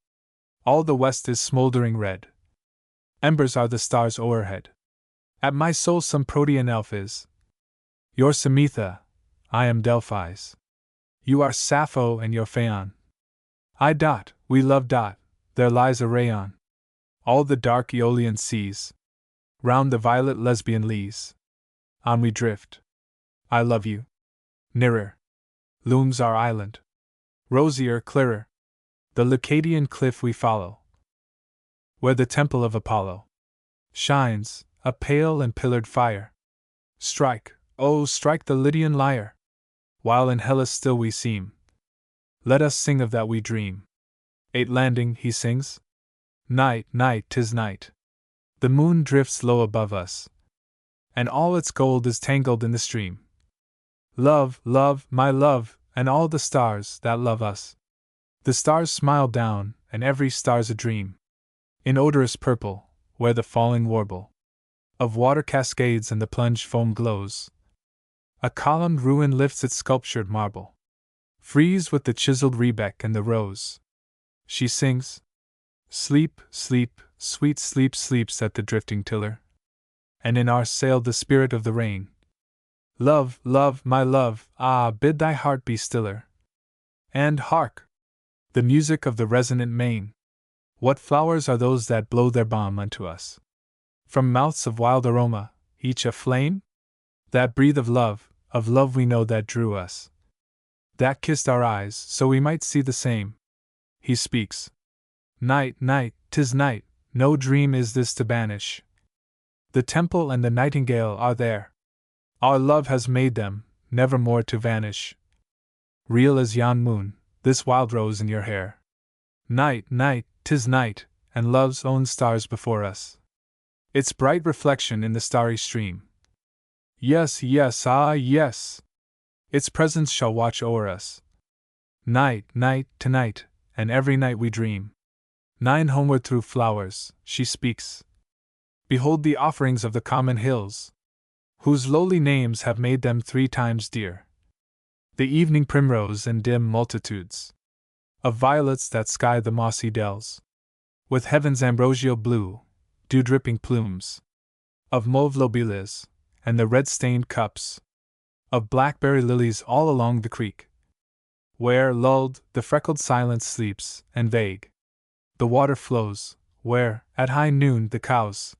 Speaker 1: All the west is smoldering red. Embers are the stars o'erhead. At my soul some Protean elf is. Your Samitha, I am Delphi's. You are Sappho and your Phaon. I Dot, we love Dot, there lies a rayon. All the dark Aeolian seas, round the violet Lesbian leas. On we drift. I love you. Nearer looms our island. Rosier, clearer, the Leucadian cliff we follow, where the temple of Apollo shines, a pale and pillared fire. Strike, oh, strike the Lydian lyre, while in Hellas still we seem. Let us sing of that we dream. 8 Landing, he sings. Night, night, 'tis night. The moon drifts low above us, and all its gold is tangled in the stream. Love, love, my love, and all the stars that love us. The stars smile down, and every star's a dream. In odorous purple, where the falling warble of water cascades and the plunged foam glows, a columned ruin lifts its sculptured marble, freeze with the chiseled rebec and the rose. She sings, sleep, sleep, sweet sleep sleeps at the drifting tiller, and in our sail the spirit of the rain. Love, love, my love, ah, bid thy heart be stiller. And hark! The music of the resonant main. What flowers are those that blow their balm unto us? From mouths of wild aroma, each a flame? That breathe of love we know that drew us. That kissed our eyes, so we might see the same. He speaks. Night, night, 'tis night, no dream is this to banish. The temple and the nightingale are there. Our love has made them, never more to vanish. Real as yon moon, this wild rose in your hair. Night, night, 'tis night, and love's own stars before us. Its bright reflection in the starry stream. Yes, yes, ah, yes! Its presence shall watch o'er us. Night, night, tonight, and every night we dream. 9 Homeward through flowers, she speaks. Behold the offerings of the common hills, whose lowly names have made them 3 times dear. The evening primrose and dim multitudes of violets that sky the mossy dells, with heaven's ambrosial blue, dew-dripping plumes of mauve lobelia, and the red-stained cups of blackberry lilies all along the creek, where, lulled, the freckled silence sleeps, and vague the water flows, where, at high noon, the cows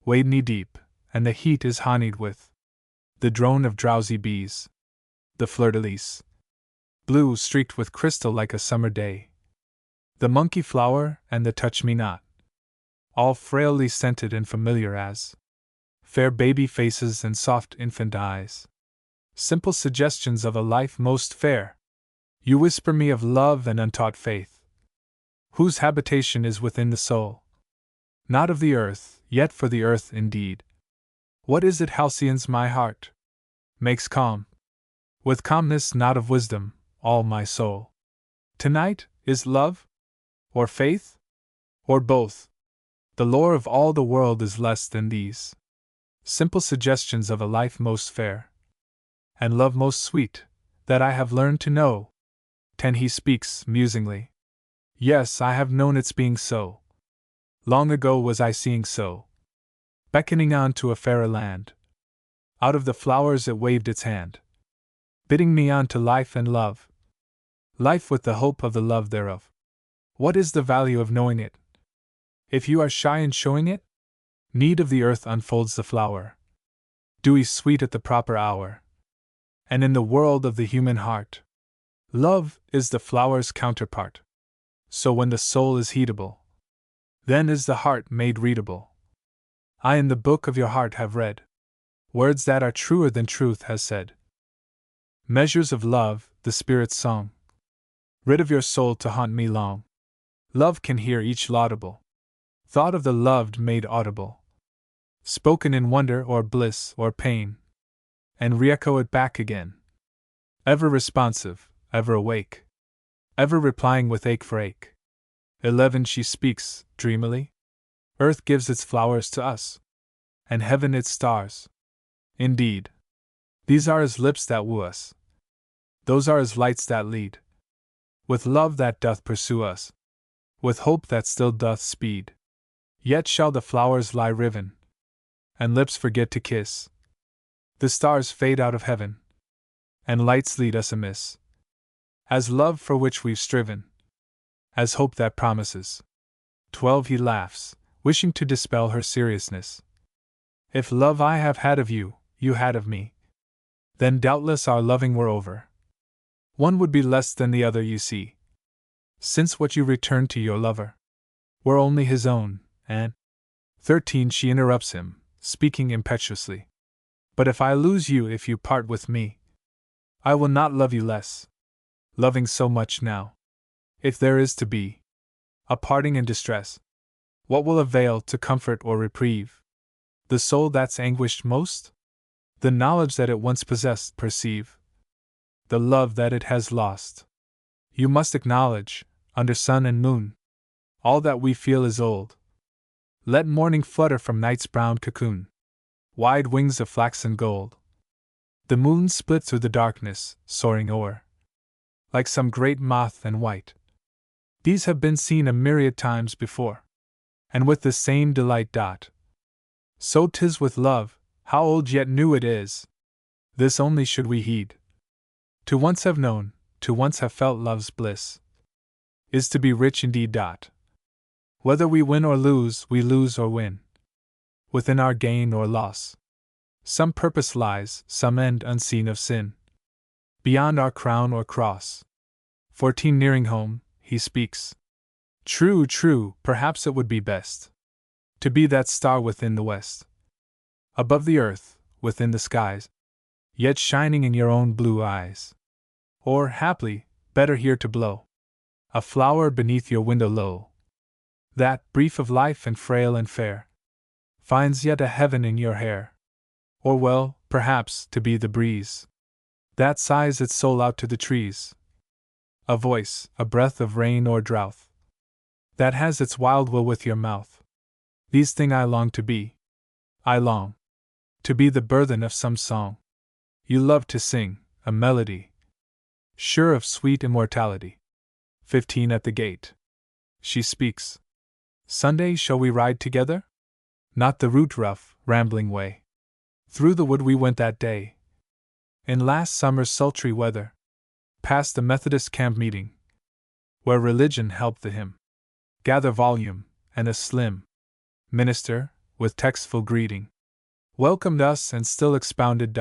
Speaker 1: wade knee-deep, and the heat is honeyed with the drone of drowsy bees. The fleur-de-lis, blue streaked with crystal like a summer day. The monkey flower and the touch-me-not, all frailly scented and familiar as fair baby faces and soft infant eyes. Simple suggestions of a life most fair. You whisper me of love and untaught faith, whose habitation is within the soul. Not of the earth, yet for the earth indeed. What is it halcyons my heart makes calm? With calmness not of wisdom, all my soul. Tonight, is love? Or faith? Or both? The lore of all the world is less than these simple suggestions of a life most fair, and love most sweet, that I have learned to know. 10. He speaks, musingly. Yes, I have known its being so. Long ago was I seeing so. Beckoning on to a fairer land. Out of the flowers it waved its hand, bidding me on to life and love. Life with the hope of the love thereof. What is the value of knowing it, if you are shy in showing it? Need of the earth unfolds the flower, dewy sweet at the proper hour. And in the world of the human heart, love is the flower's counterpart. So when the soul is heatable, then is the heart made readable. I in the book of your heart have read words that are truer than truth has said. Measures of love, the Spirit's song. Rid of your soul to haunt me long. Love can hear each laudable thought of the loved made audible, spoken in wonder or bliss or pain, and re-echo it back again. Ever responsive, ever awake, ever replying with ache for ache. 11. She speaks, dreamily. Earth gives its flowers to us, and heaven its stars. Indeed, these are as lips that woo us. Those are as lights that lead. With love that doth pursue us, with hope that still doth speed. Yet shall the flowers lie riven, and lips forget to kiss. The stars fade out of heaven, and lights lead us amiss. As love for which we've striven, as hope that promises. 12. He laughs, wishing to dispel her seriousness. If love I have had of you, you had of me, then doubtless our loving were over. One would be less than the other, you see, since what you returned to your lover were only his own, and 13. She interrupts him, speaking impetuously. But if I lose you, if you part with me, I will not love you less, loving so much now. If there is to be a parting in distress, what will avail to comfort or reprieve the soul that's anguished most? The knowledge that it once possessed, perceive, the love that it has lost. You must acknowledge, under sun and moon, all that we feel is old. Let morning flutter from night's brown cocoon, wide wings of flaxen gold. The moon split through the darkness, soaring o'er, like some great moth and white. These have been seen a myriad times before, and with the same delight. So 'tis with love, how old yet new it is. This only should we heed. To once have known, to once have felt love's bliss, is to be rich indeed. Whether we win or lose, we lose or win, within our gain or loss, some purpose lies, some end unseen of sin, beyond our crown or cross. 14. Nearing home, he speaks. True, true, perhaps it would be best to be that star within the west, above the earth, within the skies, yet shining in your own blue eyes. Or, haply, better here to blow a flower beneath your window low, that, brief of life and frail and fair, finds yet a heaven in your hair. Or well, perhaps, to be the breeze that sighs its soul out to the trees, a voice, a breath of rain or drouth, that has its wild will with your mouth. These things I long to be. I long to be the burthen of some song you love to sing, a melody sure of sweet immortality. 15. At the gate, she speaks. Sunday, shall we ride together? Not the route rough, rambling way through the wood we went that day, in last summer's sultry weather, past the Methodist camp meeting, where religion helped the hymn gather volume, and a slim minister, with textful greeting, welcomed us and still expounded.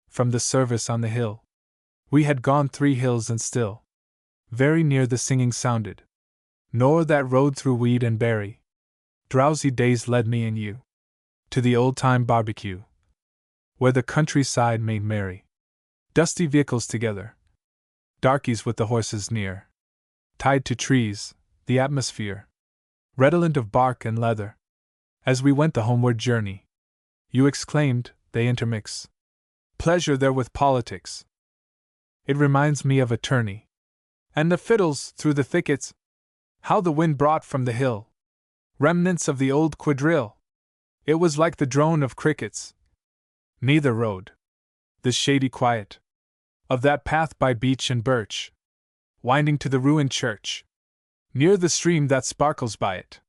Speaker 1: From the service on the hill, we had gone 3 hills and still, very near the singing sounded, nor that road through weed and berry. Drowsy days led me and you to the old-time barbecue, where the countryside made merry. Dusty vehicles together, darkies with the horses near, tied to trees, the atmosphere redolent of bark and leather. As we went the homeward journey, you exclaimed, they intermix pleasure there with politics. It reminds me of a tourney, and the fiddles through the thickets, how the wind brought from the hill remnants of the old quadrille. It was like the drone of crickets. Neither rode the shady quiet, Of that path by beech and birch, winding to the ruined church, near the stream that sparkles by it,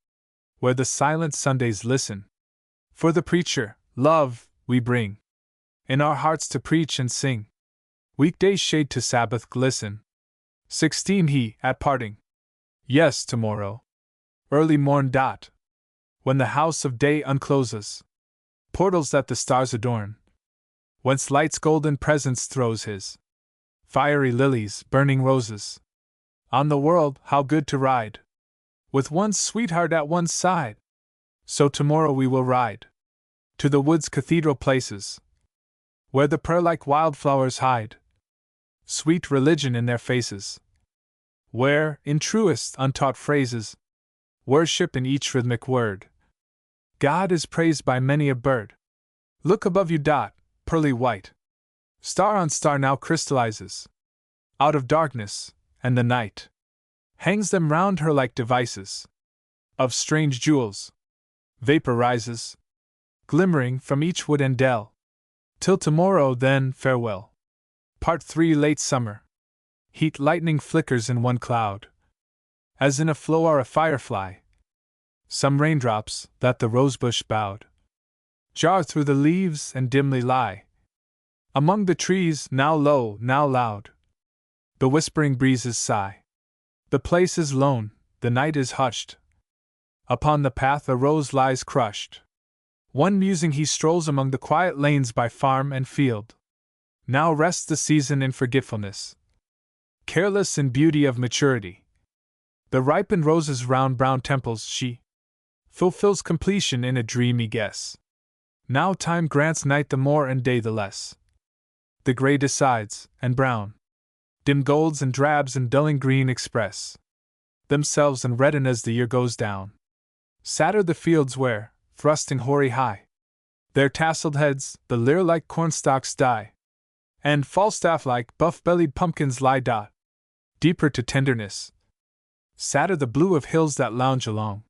Speaker 1: where the silent Sundays listen. For the preacher, love, we bring in our hearts to preach and sing. Weekdays shade to Sabbath glisten. 16 He, at parting. Yes, tomorrow. Early morn. When the house of day uncloses. Portals that the stars adorn. Whence light's golden presence throws his fiery lilies, burning roses. On the world, how good to ride with one's sweetheart at one's side. So tomorrow we will ride to the woods' cathedral places, where the prayer-like wildflowers hide sweet religion in their faces, where, in truest untaught phrases, worship in each rhythmic word, God is praised by many a bird. Look above you. Pearly white, star on star now crystallizes out of darkness, and the night hangs them round her like devices of strange jewels. Vapor rises, glimmering from each wood and dell. Till tomorrow, then, farewell. Part 3. Late summer. Heat lightning flickers in one cloud, as in a flow are a firefly. Some raindrops, that the rosebush bowed, jar through the leaves and dimly lie among the trees, now low, now loud. The whispering breezes sigh. The place is lone, the night is hushed. Upon the path a rose lies crushed. One musing he strolls among the quiet lanes by farm and field. Now rests the season in forgetfulness, careless in beauty of maturity. The ripened rose's round brown temples she fulfills completion in a dreamy guess. Now time grants night the more and day the less. The gray decides, and brown, dim golds and drabs and dulling green express themselves and redden as the year goes down. Sad are the fields where, thrusting hoary high, their tasseled heads, the lyre-like cornstalks die, and falstaff-like buff-bellied pumpkins lie. Deeper to tenderness. Sadder the blue of hills that lounge along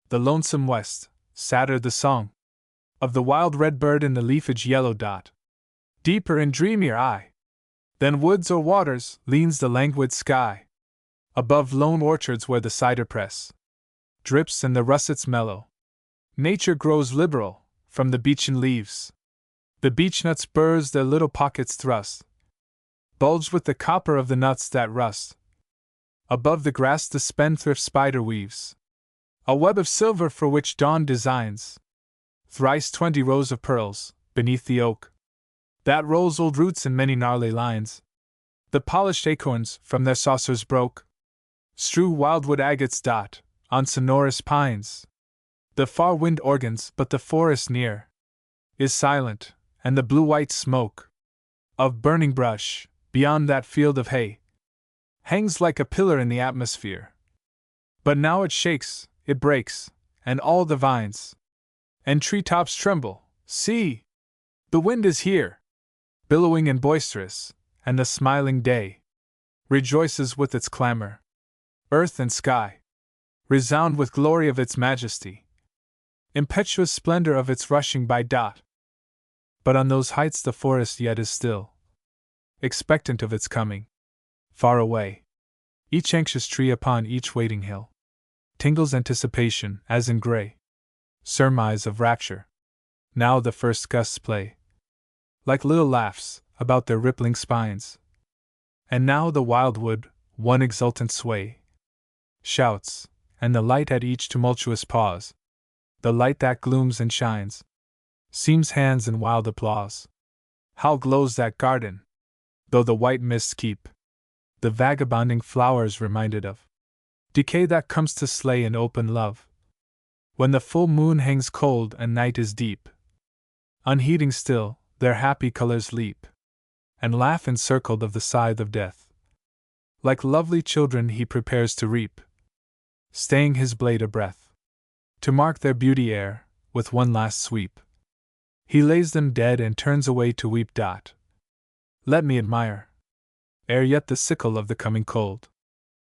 Speaker 1: the lonesome west, sadder the song of the wild red bird in the leafage yellow. Deeper and dreamier eye than woods or waters leans the languid sky, above lone orchards where the cider press drips and the russets mellow. Nature grows liberal from the beechen leaves. The beechnuts' burrs their little pockets thrust, bulged with the copper of the nuts that rust. Above the grass the spendthrift spider weaves a web of silver for which dawn designs thrice 20 rows of pearls beneath the oak that rolls old roots in many gnarly lines. The polished acorns from their saucers broke strew wildwood agates. On sonorous pines the far wind organs, but the forest near is silent, and the blue-white smoke of burning brush beyond that field of hay hangs like a pillar in the atmosphere. But now it shakes, it breaks, and all the vines and tree-tops tremble. See! The wind is here, billowing and boisterous, and the smiling day rejoices with its clamor. Earth and sky resound with glory of its majesty, impetuous splendor of its rushing by. But on those heights the forest yet is still, expectant of its coming. Far away, each anxious tree upon each waiting hill tingles anticipation as in gray surmise of rapture. Now the first gusts play, like little laughs, about their rippling spines. And now the wildwood, one exultant sway, shouts, and the light at each tumultuous pause, the light that glooms and shines, seems hands in wild applause. How glows that garden, though the white mists keep the vagabonding flowers reminded of decay that comes to slay in open love, when the full moon hangs cold and night is deep. Unheeding still, their happy colors leap, and laugh encircled of the scythe of death. Like lovely children he prepares to reap, staying his blade a breath, to mark their beauty ere, with one last sweep, he lays them dead and turns away to weep. Let me admire, ere yet the sickle of the coming cold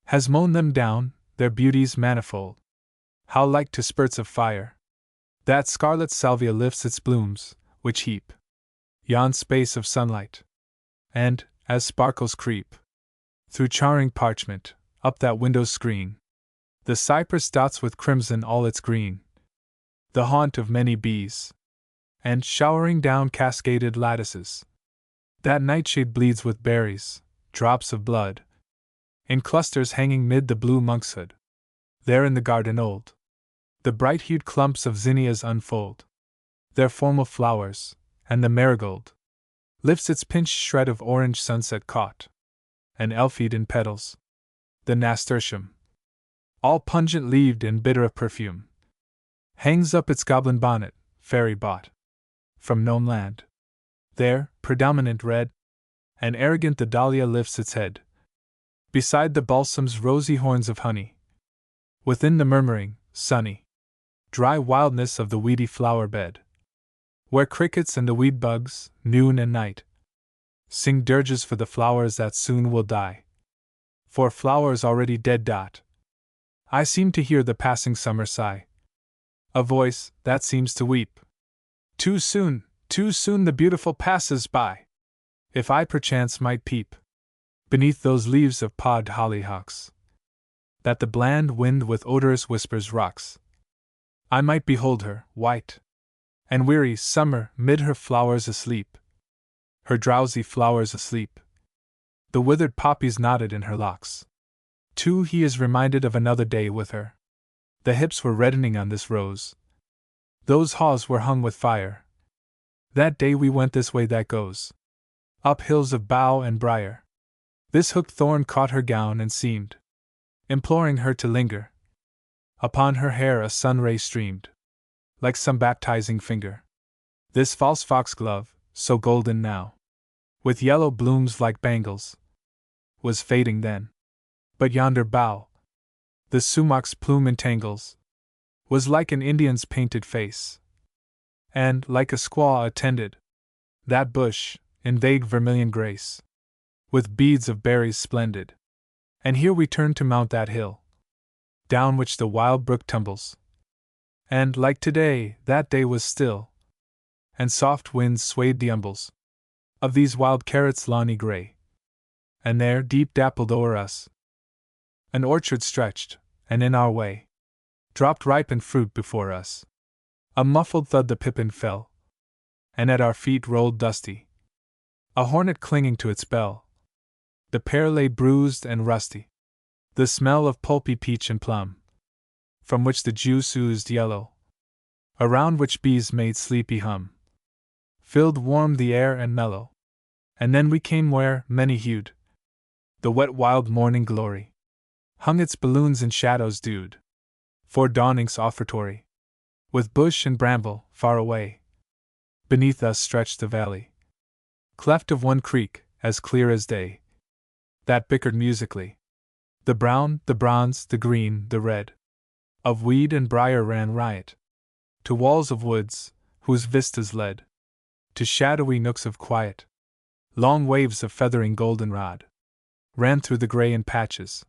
Speaker 1: has mown them down, their beauties manifold. How like to spurts of fire that scarlet salvia lifts its blooms, which heap yon space of sunlight, and, as sparkles creep through charring parchment, up that window's screen. The cypress dots with crimson all its green, the haunt of many bees, and showering down cascaded lattices. That nightshade bleeds with berries, drops of blood, in clusters hanging mid the blue monkshood. There in the garden old, the bright-hued clumps of zinnias unfold their formal flowers, and the marigold lifts its pinched shred of orange sunset caught, and elf-eyed in petals, the nasturtium, all pungent-leaved and bitter of perfume, hangs up its goblin bonnet, fairy bought from gnome land. There, predominant red and arrogant, the dahlia lifts its head beside the balsam's rosy horns of honey. Within the murmuring, sunny, dry wildness of the weedy flower bed, where crickets and the weed bugs, noon and night, sing dirges for the flowers that soon will die. For flowers already dead. I seem to hear the passing summer sigh, a voice that seems to weep. Too soon the beautiful passes by. If I perchance might peep beneath those leaves of pod hollyhocks, that the bland wind with odorous whispers rocks, I might behold her, white and weary, summer, mid her flowers asleep, her drowsy flowers asleep. The withered poppies nodded in her locks. Too, he is reminded of another day with her. The hips were reddening on this rose, those haws were hung with fire. That day we went this way that goes up hills of bough and briar. This hooked thorn caught her gown and seemed imploring her to linger. Upon her hair a sun ray streamed, like some baptizing finger. This false foxglove, so golden now, with yellow blooms like bangles, was fading then. But yonder bough, the sumach's plume entangles, was like an Indian's painted face, and, like a squaw attended, that bush, in vague vermilion grace, with beads of berries splendid. And here we turn to mount that hill, down which the wild brook tumbles. And, like today, that day was still, and soft winds swayed the umbels of these wild carrots lawny gray. And there, deep dappled o'er us, an orchard stretched, and in our way dropped ripened fruit before us. A muffled thud the pippin fell, and at our feet rolled dusty a hornet clinging to its bell. The pear lay bruised and rusty. The smell of pulpy peach and plum, from which the juice oozed yellow, around which bees made sleepy hum, filled warm the air and mellow. And then we came where, many-hued, the wet wild morning glory hung its balloons in shadows dewed for dawning's offertory. With bush and bramble, far away, beneath us stretched the valley, cleft of one creek, as clear as day, that bickered musically. The brown, the bronze, the green, the red, of weed and briar ran riot, to walls of woods, whose vistas led to shadowy nooks of quiet. Long waves of feathering goldenrod ran through the gray in patches,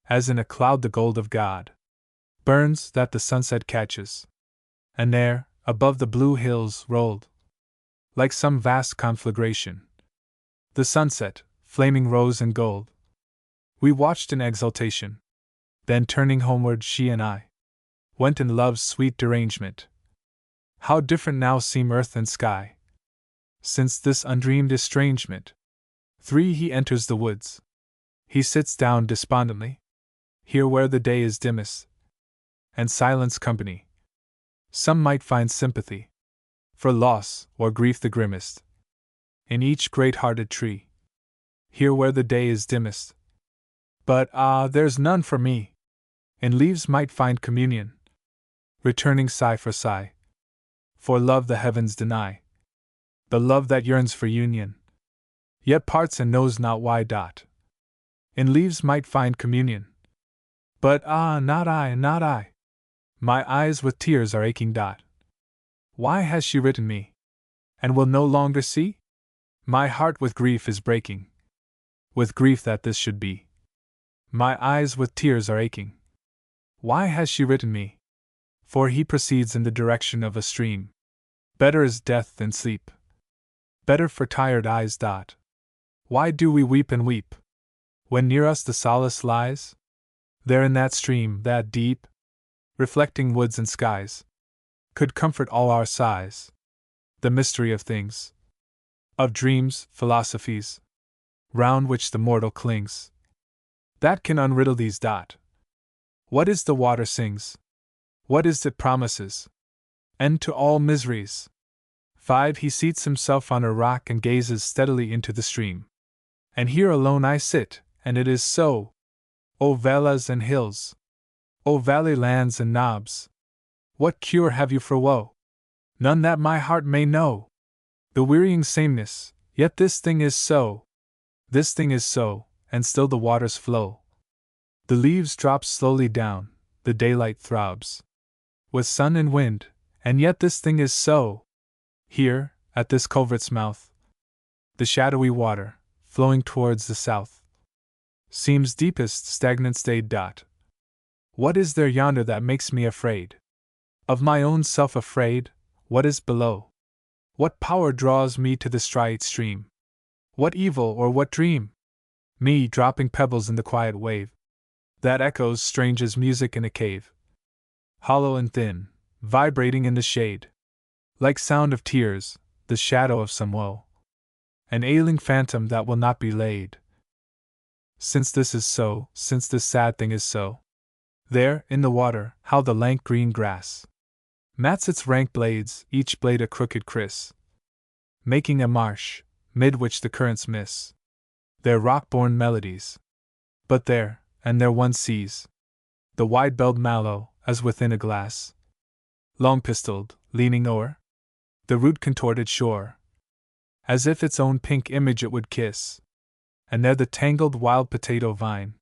Speaker 1: as in a cloud the gold of God burns that the sunset catches. And there, above the blue hills, rolled, like some vast conflagration, the sunset, flaming rose and gold. We watched in exultation. Then turning homeward, she and I went in love's sweet derangement. How different now seem earth and sky since this undreamed estrangement. 3. He enters the woods. He sits down despondently, here where the day is dimmest, and silence company. Some might find sympathy for loss or grief the grimmest in each great-hearted tree, here where the day is dimmest. But there's none for me. In leaves might find communion, returning sigh, for love the heavens deny, the love that yearns for union, yet parts and knows not why. In leaves might find communion, but not I. My eyes with tears are aching. Why has she written me, and will no longer see? My heart with grief is breaking, with grief that this should be. My eyes with tears are aching. Why has she written me? For he proceeds in the direction of a stream. Better is death than sleep, better for tired eyes. Why do we weep and weep, when near us the solace lies? There in that stream, that deep, reflecting woods and skies, could comfort all our sighs. The mystery of things, of dreams, philosophies, round which the mortal clings, that can unriddle these. What is the water sings? What is it promises? End to all miseries. 5. He seats himself on a rock and gazes steadily into the stream. And here alone I sit, and it is so. O valleys and hills! O valley lands and knobs! What cure have you for woe? None that my heart may know. The wearying sameness, yet this thing is so. This thing is so, and still the waters flow. The leaves drop slowly down, the daylight throbs with sun and wind, and yet this thing is so. Here, at this culvert's mouth, the shadowy water, flowing towards the south, seems deepest stagnant stayed. What is there yonder that makes me afraid? Of my own self afraid? What is below? What power draws me to the striate stream? What evil or what dream? Me dropping pebbles in the quiet wave, that echoes strange as music in a cave, hollow and thin, vibrating in the shade, like sound of tears, the shadow of some woe, an ailing phantom that will not be laid. Since this is so, since this sad thing is so, there, in the water, how the lank green grass mats its rank blades, each blade a crooked criss, making a marsh, mid which the currents miss their rock-born melodies. But there, and there one sees the wide-belled mallow, as within a glass, long-pistoled, leaning o'er the rude contorted shore, as if its own pink image it would kiss. And there the tangled wild potato vine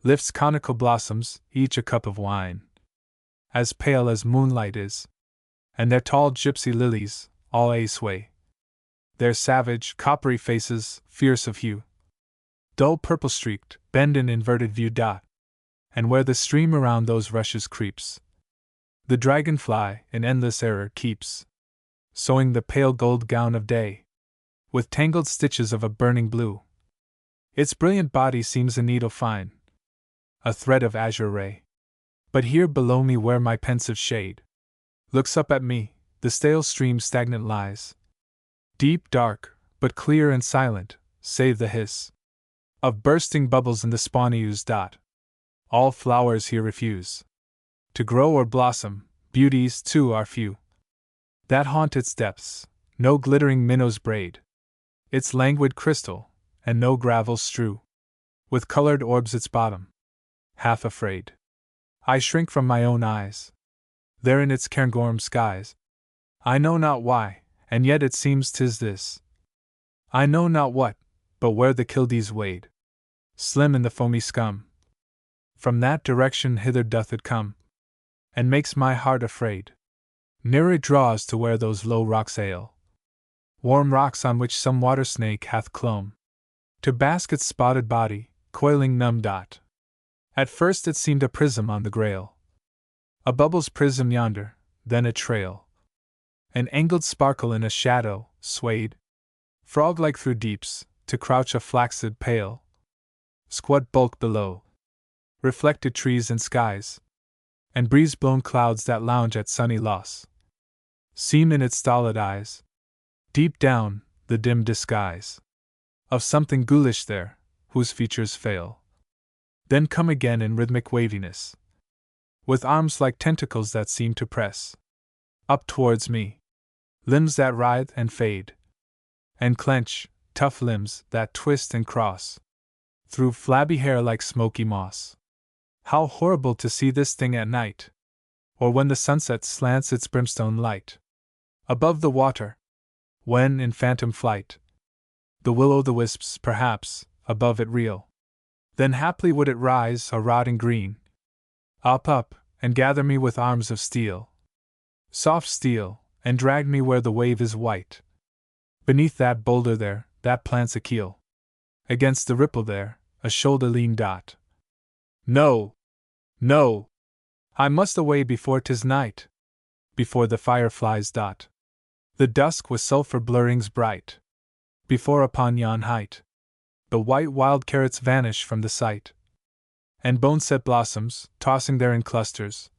Speaker 1: lifts conical blossoms, each a cup of wine, as pale as moonlight is. And their tall gypsy lilies, all a sway, their savage, coppery faces, fierce of hue, dull purple-streaked, bend in inverted view. And where the stream around those rushes creeps, the dragonfly, in endless error, keeps sewing the pale gold gown of day with tangled stitches of a burning blue. Its brilliant body seems a needle fine, a thread of azure ray. But here below me, where my pensive shade looks up at me, the stale stream stagnant lies, deep, dark, but clear and silent, save the hiss of bursting bubbles in the spawny ooze. All flowers here refuse to grow or blossom, beauties too are few that haunt its depths, no glittering minnows braid its languid crystal, and no gravel strew with colored orbs its bottom. Half afraid, I shrink from my own eyes, there in its cairngorm skies. I know not why, and yet it seems 'tis this. I know not what, but where the kildees wade, slim in the foamy scum, from that direction hither doth it come, and makes my heart afraid. Near it draws to where those low rocks ail, warm rocks on which some water snake hath clomb, to bask its spotted body, coiling numb. At first it seemed a prism on the grail, a bubble's prism yonder, then a trail, an angled sparkle in a shadow, swayed, frog-like through deeps, to crouch a flaccid pale, squat bulk below, reflected trees and skies, and breeze-blown clouds that lounge at sunny loss, seem in its stolid eyes, deep down, the dim disguise of something ghoulish there, whose features fail, then come again in rhythmic waviness, with arms like tentacles that seem to press up towards me, limbs that writhe and fade, and clench, tough limbs that twist and cross through flabby hair like smoky moss. How horrible to see this thing at night, or when the sunset slants its brimstone light above the water, when, in phantom flight, the will-o'-the-wisps, perhaps, above it reel. Then haply would it rise, a rotting green, up, and gather me with arms of steel, soft steel, and drag me where the wave is white, beneath that boulder there, that plants a keel, against the ripple there, a shoulder lean. No! No! I must away before 'tis night, before the fireflies. The dusk with sulphur blurrings bright, before upon yon height The white wild carrots vanish from the sight, and bone-set blossoms, tossing there in clusters,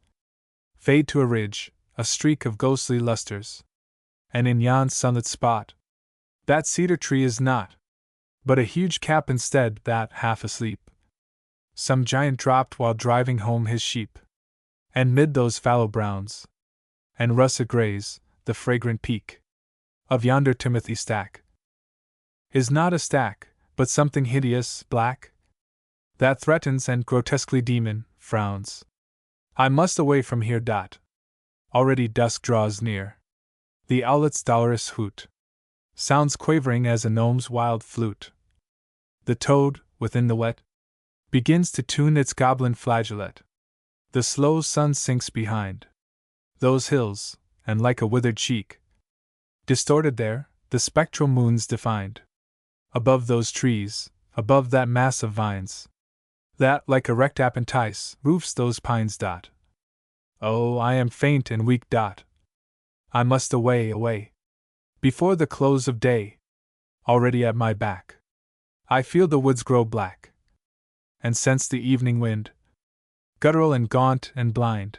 Speaker 1: fade to a ridge, a streak of ghostly lusters. And in yon sunlit spot, that cedar tree is not, but a huge cap instead, that, half asleep, some giant dropped while driving home his sheep. And mid those fallow browns and russet grays, the fragrant peak of yonder timothy stack is not a stack, but something hideous, black, that threatens and grotesquely demon frowns. I must away from here. Already dusk draws near. The owlet's dolorous hoot sounds quavering as a gnome's wild flute. The toad, within the wet, begins to tune its goblin flageolet. The slow sun sinks behind those hills, and like a withered cheek, distorted there, the spectral moon's defined. Above those trees, above that mass of vines, that, like erect apprentice, roofs those pines. Oh, I am faint and weak. I must away, away, before the close of day. Already at my back, I feel the woods grow black, and sense the evening wind, guttural and gaunt and blind,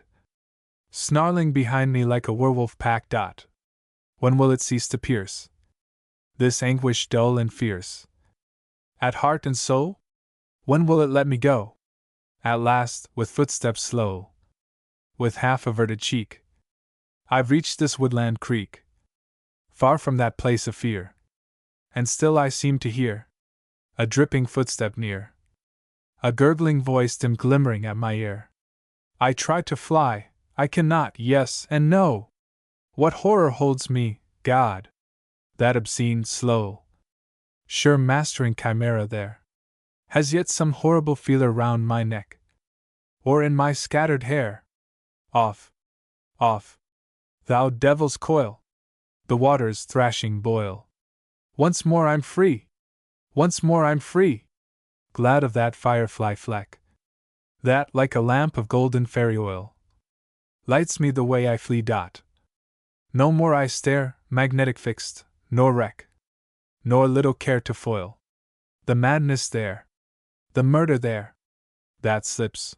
Speaker 1: snarling behind me like a werewolf pack. When will it cease to pierce this anguish dull and fierce at heart and soul? When will it let me go? At last, with footsteps slow, with half averted cheek, I've reached this woodland creek, far from that place of fear, and still I seem to hear a dripping footstep near, a gurgling voice dim glimmering at my ear. I try to fly, I cannot, yes and no. What horror holds me, God? That obscene, slow, sure mastering chimera there. Has yet some horrible feeler round my neck, or in my scattered hair? Off, off, thou devil's coil! The waters thrashing boil. Once more I'm free! Once more I'm free! Glad of that firefly fleck, that, like a lamp of golden fairy oil, lights me the way I flee. No more I stare, magnetic fixed, nor reck, nor little care to foil the madness there, the murder there, that slips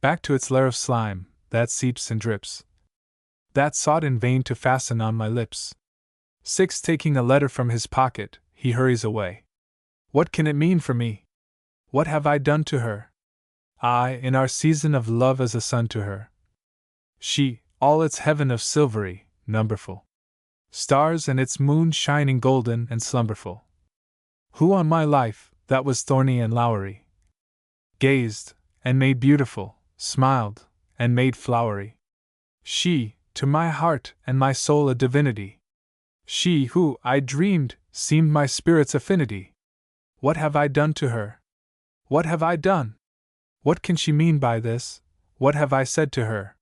Speaker 1: back to its lair of slime, that seeps and drips, that sought in vain to fasten on my lips. 6. Taking a letter from his pocket, he hurries away. What can it mean for me? What have I done to her? I, in our season of love as a sun to her. She, all its heaven of silvery, numberful stars and its moon shining golden and slumberful. Who on my life, that was thorny and lowery, gazed, and made beautiful, smiled, and made flowery. She, to my heart and my soul a divinity. She who, I dreamed, seemed my spirit's affinity. What have I done to her? What have I done? What can she mean by this? What have I said to her?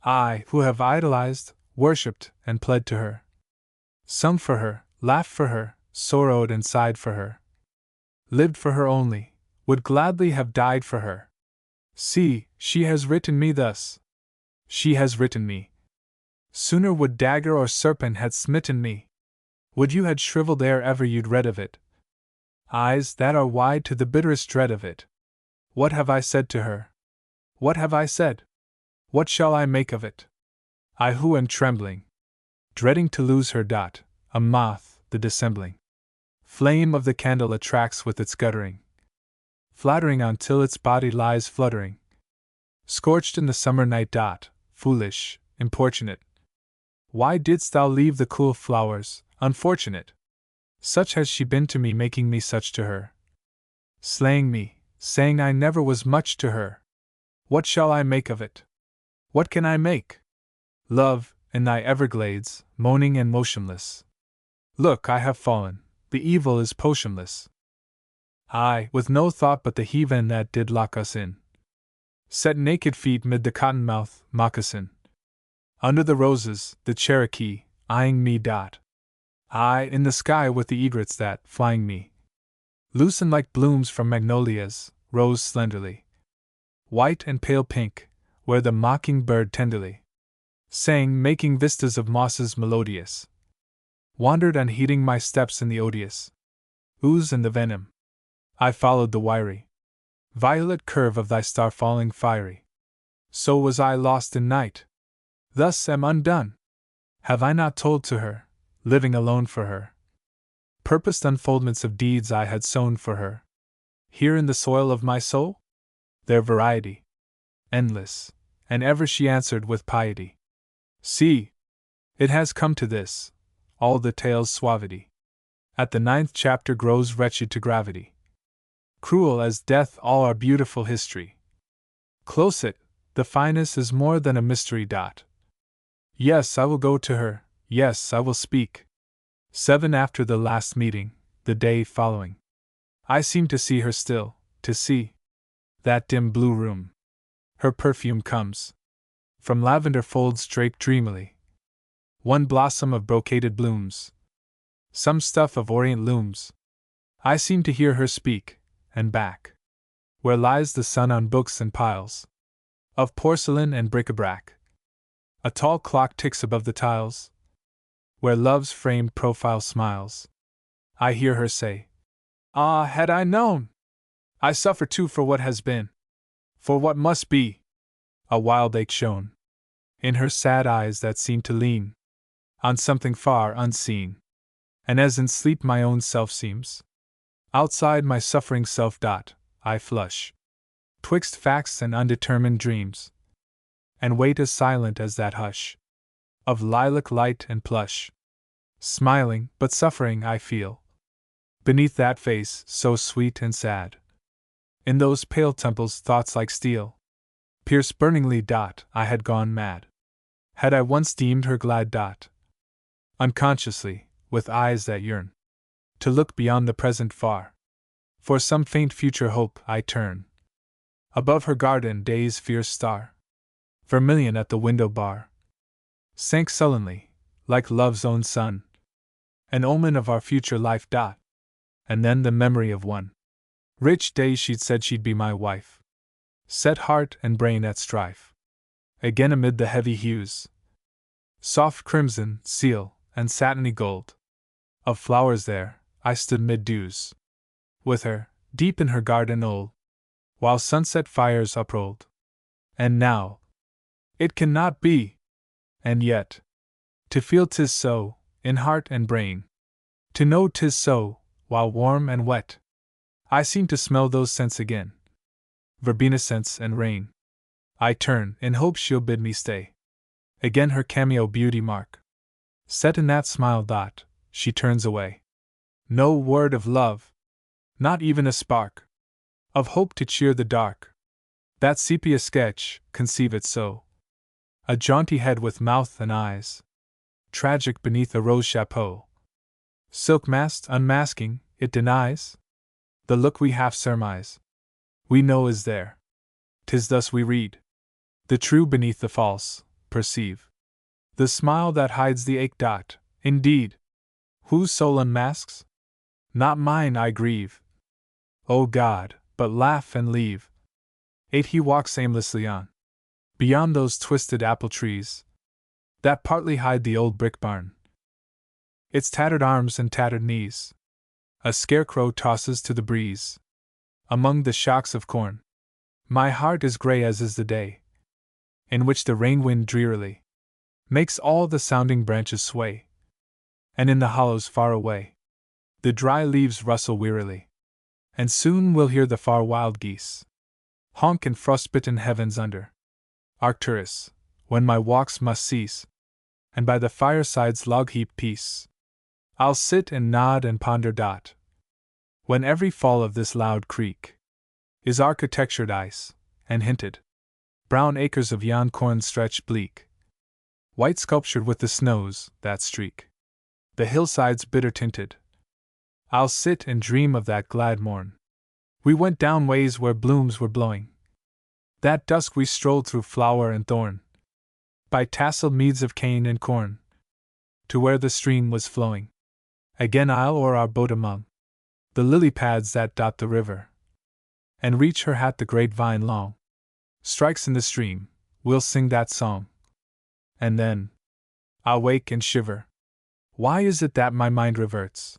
Speaker 1: I, who have idolized, worshipped, and pled to her, sung for her, laughed for her, sorrowed and sighed for her, lived for her only, would gladly have died for her. See, she has written me thus. She has written me. Sooner would dagger or serpent had smitten me. Would you had shriveled ere ever you'd read of it. Eyes that are wide to the bitterest dread of it. What have I said to her? What have I said? What shall I make of it? I who am trembling, dreading to lose her. A moth, the dissembling flame of the candle attracts with its guttering, flattering until its body lies fluttering, scorched in the summer night. Foolish, importunate, why didst thou leave the cool flowers, unfortunate? Such has she been to me, making me such to her, slaying me, saying I never was much to her. What shall I make of it? What can I make? Love, in thy everglades, moaning and motionless. Look, I have fallen, the evil is potionless. I, with no thought but the heathen that did lock us in, set naked feet mid the cottonmouth moccasin. Under the roses, the Cherokee, eyeing me. I, in the sky with the egrets that, flying me, loosen like blooms from magnolias, rose slenderly, white and pale pink, where the mocking-bird tenderly sang, making vistas of mosses melodious, wandered unheeding my steps in the odious ooze and the venom I followed the wiry, violet curve of thy star falling fiery. So was I lost in night. Thus am undone. Have I not told to her, living alone for her, purposed unfoldments of deeds I had sown for her, here in the soil of my soul? Their variety, endless, and ever she answered with piety. See, it has come to this, all the tale's suavity. At the 9th chapter grows wretched to gravity. Cruel as death all our beautiful history. Close it, the finest is more than a mystery. Yes, I will go to her, yes, I will speak. 7 After the last meeting, the day following, I seem to see her still, to see that dim blue room. Her perfume comes from lavender folds draped dreamily. One blossom of brocaded blooms, some stuff of orient looms. I seem to hear her speak, and back, where lies the sun on books and piles of porcelain and bric-a-brac, a tall clock ticks above the tiles, where love's framed profile smiles. I hear her say, "Ah, had I known! I suffer too for what has been, for what must be." A wild ache shone in her sad eyes that seemed to lean on something far unseen, and as in sleep my own self seems outside my suffering self. I flush twixt facts and undetermined dreams, and wait as silent as that hush of lilac light and plush. Smiling, but suffering I feel beneath that face so sweet and sad. In those pale temples thoughts like steel pierce burningly. I had gone mad. Had I once deemed her glad. Unconsciously, with eyes that yearn to look beyond the present far, for some faint future hope I turn. Above her garden day's fierce star, vermilion at the window bar, sank sullenly, like love's own sun, an omen of our future life. And then the memory of one rich day she'd said she'd be my wife, set heart and brain at strife. Again amid the heavy hues, soft crimson, seal, and satiny gold of flowers there, I stood mid dews, with her, deep in her garden old, while sunset fires uprolled. And now, it cannot be! And yet, to feel 'tis so, in heart and brain, to know 'tis so, while warm and wet, I seem to smell those scents again, verbena scents and rain. I turn, in hope she'll bid me stay. Again her cameo beauty mark, set in that smile. She turns away. No word of love, not even a spark of hope to cheer the dark. That sepia sketch, conceive it so, a jaunty head with mouth and eyes tragic beneath a rose chapeau, silk masked, unmasking, it denies the look we half surmise. We know is there. 'Tis thus we read the true beneath the false, perceive the smile that hides the ache. Indeed, whose soul unmasks? Not mine, I grieve. O God, but laugh and leave. 8 He walks aimlessly on, beyond those twisted apple trees that partly hide the old brick barn, its tattered arms and tattered knees. A scarecrow tosses to the breeze among the shocks of corn. My heart is grey as is the day, in which the rain wind drearily makes all the sounding branches sway, and in the hollows far away the dry leaves rustle wearily, and soon we'll hear the far wild geese honk in frostbitten heavens under Arcturus, when my walks must cease, and by the fireside's log heap peace I'll sit and nod and ponder. When every fall of this loud creek is architectured ice, and hinted brown acres of yon corn stretch bleak, white sculptured with the snows that streak the hillsides bitter tinted, I'll sit and dream of that glad morn. We went down ways where blooms were blowing. That dusk we strolled through flower and thorn, by tasseled meads of cane and corn, to where the stream was flowing. Again I'll oar our boat among the lily pads that dot the river, and reach her hat the great vine long strikes in the stream. We'll sing that song, and then I'll wake and shiver. Why is it that my mind reverts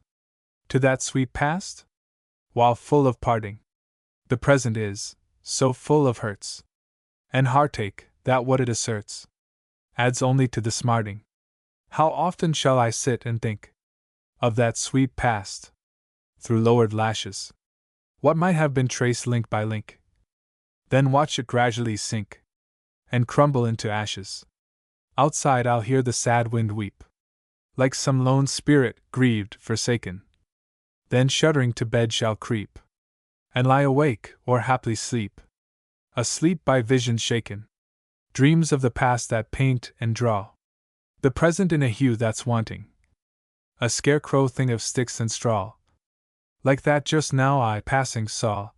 Speaker 1: to that sweet past? while full of parting. The present is so full of hurts and heartache that what it asserts adds only to the smarting. How often shall I sit and think of that sweet past through lowered lashes? What might have been traced link by link, then watch it gradually sink and crumble into ashes. Outside I'll hear the sad wind weep, like some lone spirit grieved, forsaken. Then shuddering to bed shall creep, and lie awake or haply sleep, asleep by visions shaken, dreams of the past that paint and draw the present in a hue that's wanting, a scarecrow thing of sticks and straw, like that just now I passing saw,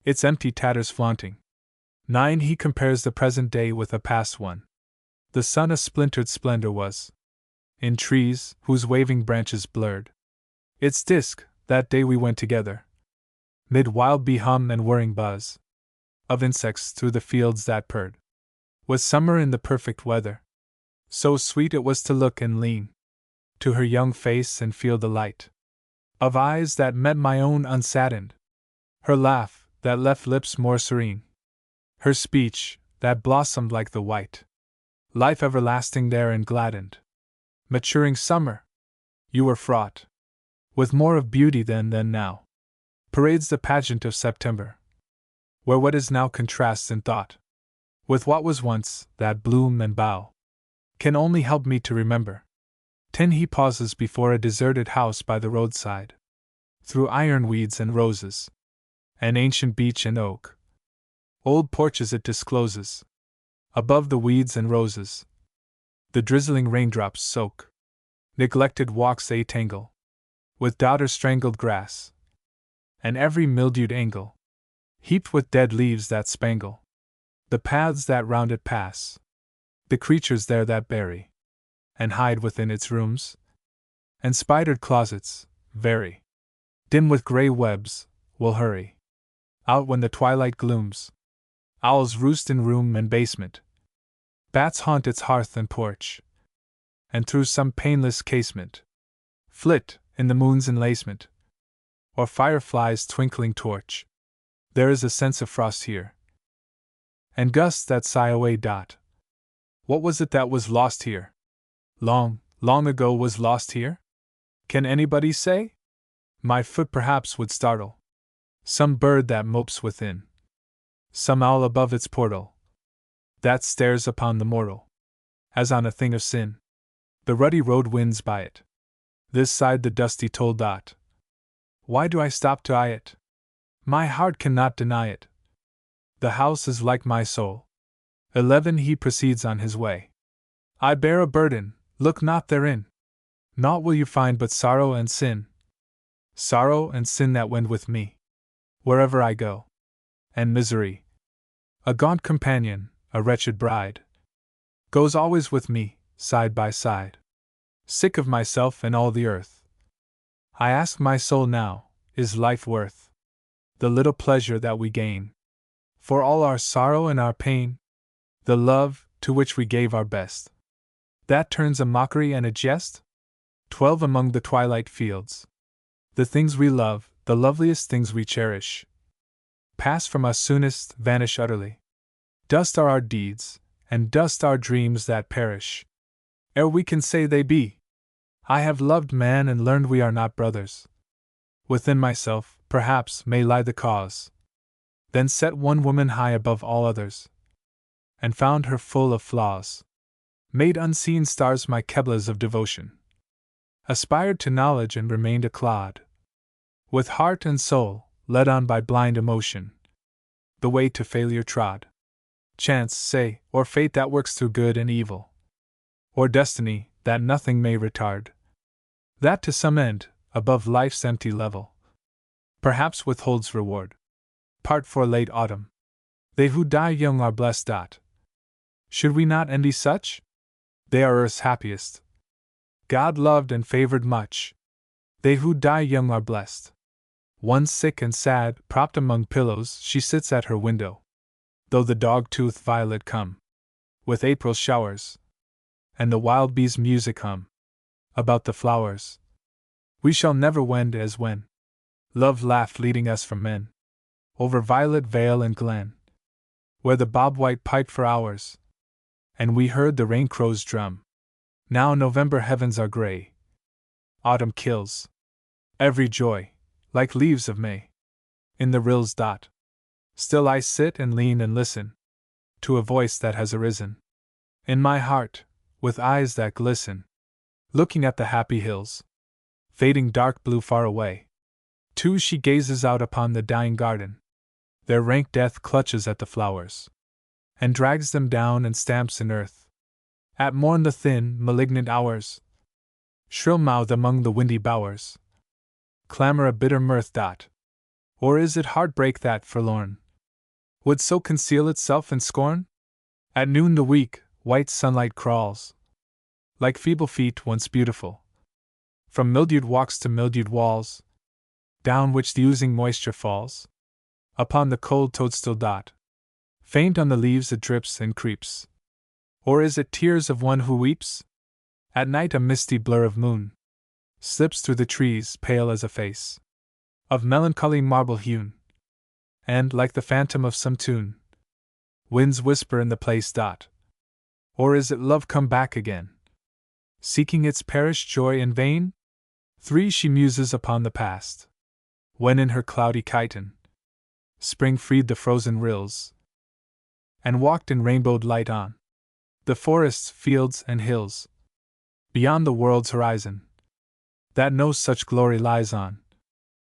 Speaker 1: its empty tatters flaunting. 9. He compares the present day with a past one. The sun a splintered splendor was, in trees whose waving branches blurred its disk. That day we went together, mid wild bee hum and whirring buzz of insects through the fields that purred. Was summer in the perfect weather. So sweet it was to look and lean to her young face and feel the light of eyes that met my own unsaddened, her laugh that left lips more serene, her speech that blossomed like the white life everlasting there and gladdened. Maturing summer, you were fraught with more of beauty then than now. Parades the pageant of September, where what is now contrasts in thought with what was once. That bloom and bough can only help me to remember. 10. He pauses before a deserted house by the roadside, through iron weeds and roses, an ancient beech and oak, old porches it discloses. Above the weeds and roses, the drizzling raindrops soak. Neglected walks they tangle with daughter-strangled grass, and every mildewed angle heaped with dead leaves that spangle the paths that round it pass. The creatures there that bury and hide within its rooms and spidered closets, very dim with gray webs, will hurry out when the twilight glooms. Owls roost in room and basement, bats haunt its hearth and porch, and through some painless casement flit in the moon's enlacement, or firefly's twinkling torch. There is a sense of frost here, and gusts that sigh away. What was it that was lost here? Long, long ago was lost here? Can anybody say? My foot perhaps would startle some bird that mopes within, some owl above its portal that stares upon the mortal as on a thing of sin. The ruddy road winds by it, this side the dusty toll dot. Why do I stop to eye it? My heart cannot deny it. The house is like my soul. 11. He proceeds on his way. I bear a burden, look not therein. Naught will you find but sorrow and sin. Sorrow and sin that wend with me wherever I go, and misery, a gaunt companion, a wretched bride, goes always with me, side by side. Sick of myself and all the earth, I ask my soul now, is life worth the little pleasure that we gain? For all our sorrow and our pain, the love to which we gave our best, that turns a mockery and a jest? 12. Among the twilight fields, the things we love, the loveliest things we cherish, pass from us soonest, vanish utterly. Dust are our deeds, and dust our dreams that perish ere we can say they be. I have loved man and learned we are not brothers. Within myself, perhaps, may lie the cause. Then set one woman high above all others, and found her full of flaws. Made unseen stars my Keblas of devotion. Aspired to knowledge and remained a clod. With heart and soul, led on by blind emotion, the way to failure trod. Chance, say, or fate that works through good and evil, or destiny that nothing may retard, that to some end, above life's empty level, perhaps withholds reward. Part for late autumn. They who die young are blessed. Should we not envy such? They are earth's happiest. God loved and favored much. They who die young are blessed. One sick and sad, propped among pillows, she sits at her window, though the dog-toothed violet come with April showers, and the wild bee's music hum about the flowers. We shall never wend as when Love laughed leading us from men, over violet vale and glen, where the bob-white piped for hours, and we heard the rain-crow's drum. Now November heavens are gray. Autumn kills every joy, like leaves of May, in the rills dot. Still I sit and lean and listen to a voice that has arisen in my heart, with eyes that glisten, looking at the happy hills, fading dark blue far away. Too she gazes out upon the dying garden. Their rank death clutches at the flowers, and drags them down and stamps in earth. At morn the thin, malignant hours, shrill-mouthed among the windy bowers, clamor a bitter mirth. Or is it heartbreak that, forlorn, would so conceal itself in scorn? At noon the weak, white sunlight crawls, like feeble feet once beautiful, from mildewed walks to mildewed walls, down which the oozing moisture falls upon the cold toadstool. Faint on the leaves it drips and creeps. Or is it tears of one who weeps? At night a misty blur of moon slips through the trees, pale as a face of melancholy marble hewn, and, like the phantom of some tune, winds whisper in the place. Or is it love come back again, seeking its perished joy in vain? 3 She muses upon the past, when in her cloudy chiton spring freed the frozen rills, and walked in rainbowed light on the forests, fields, and hills, beyond the world's horizon, that no such glory lies on,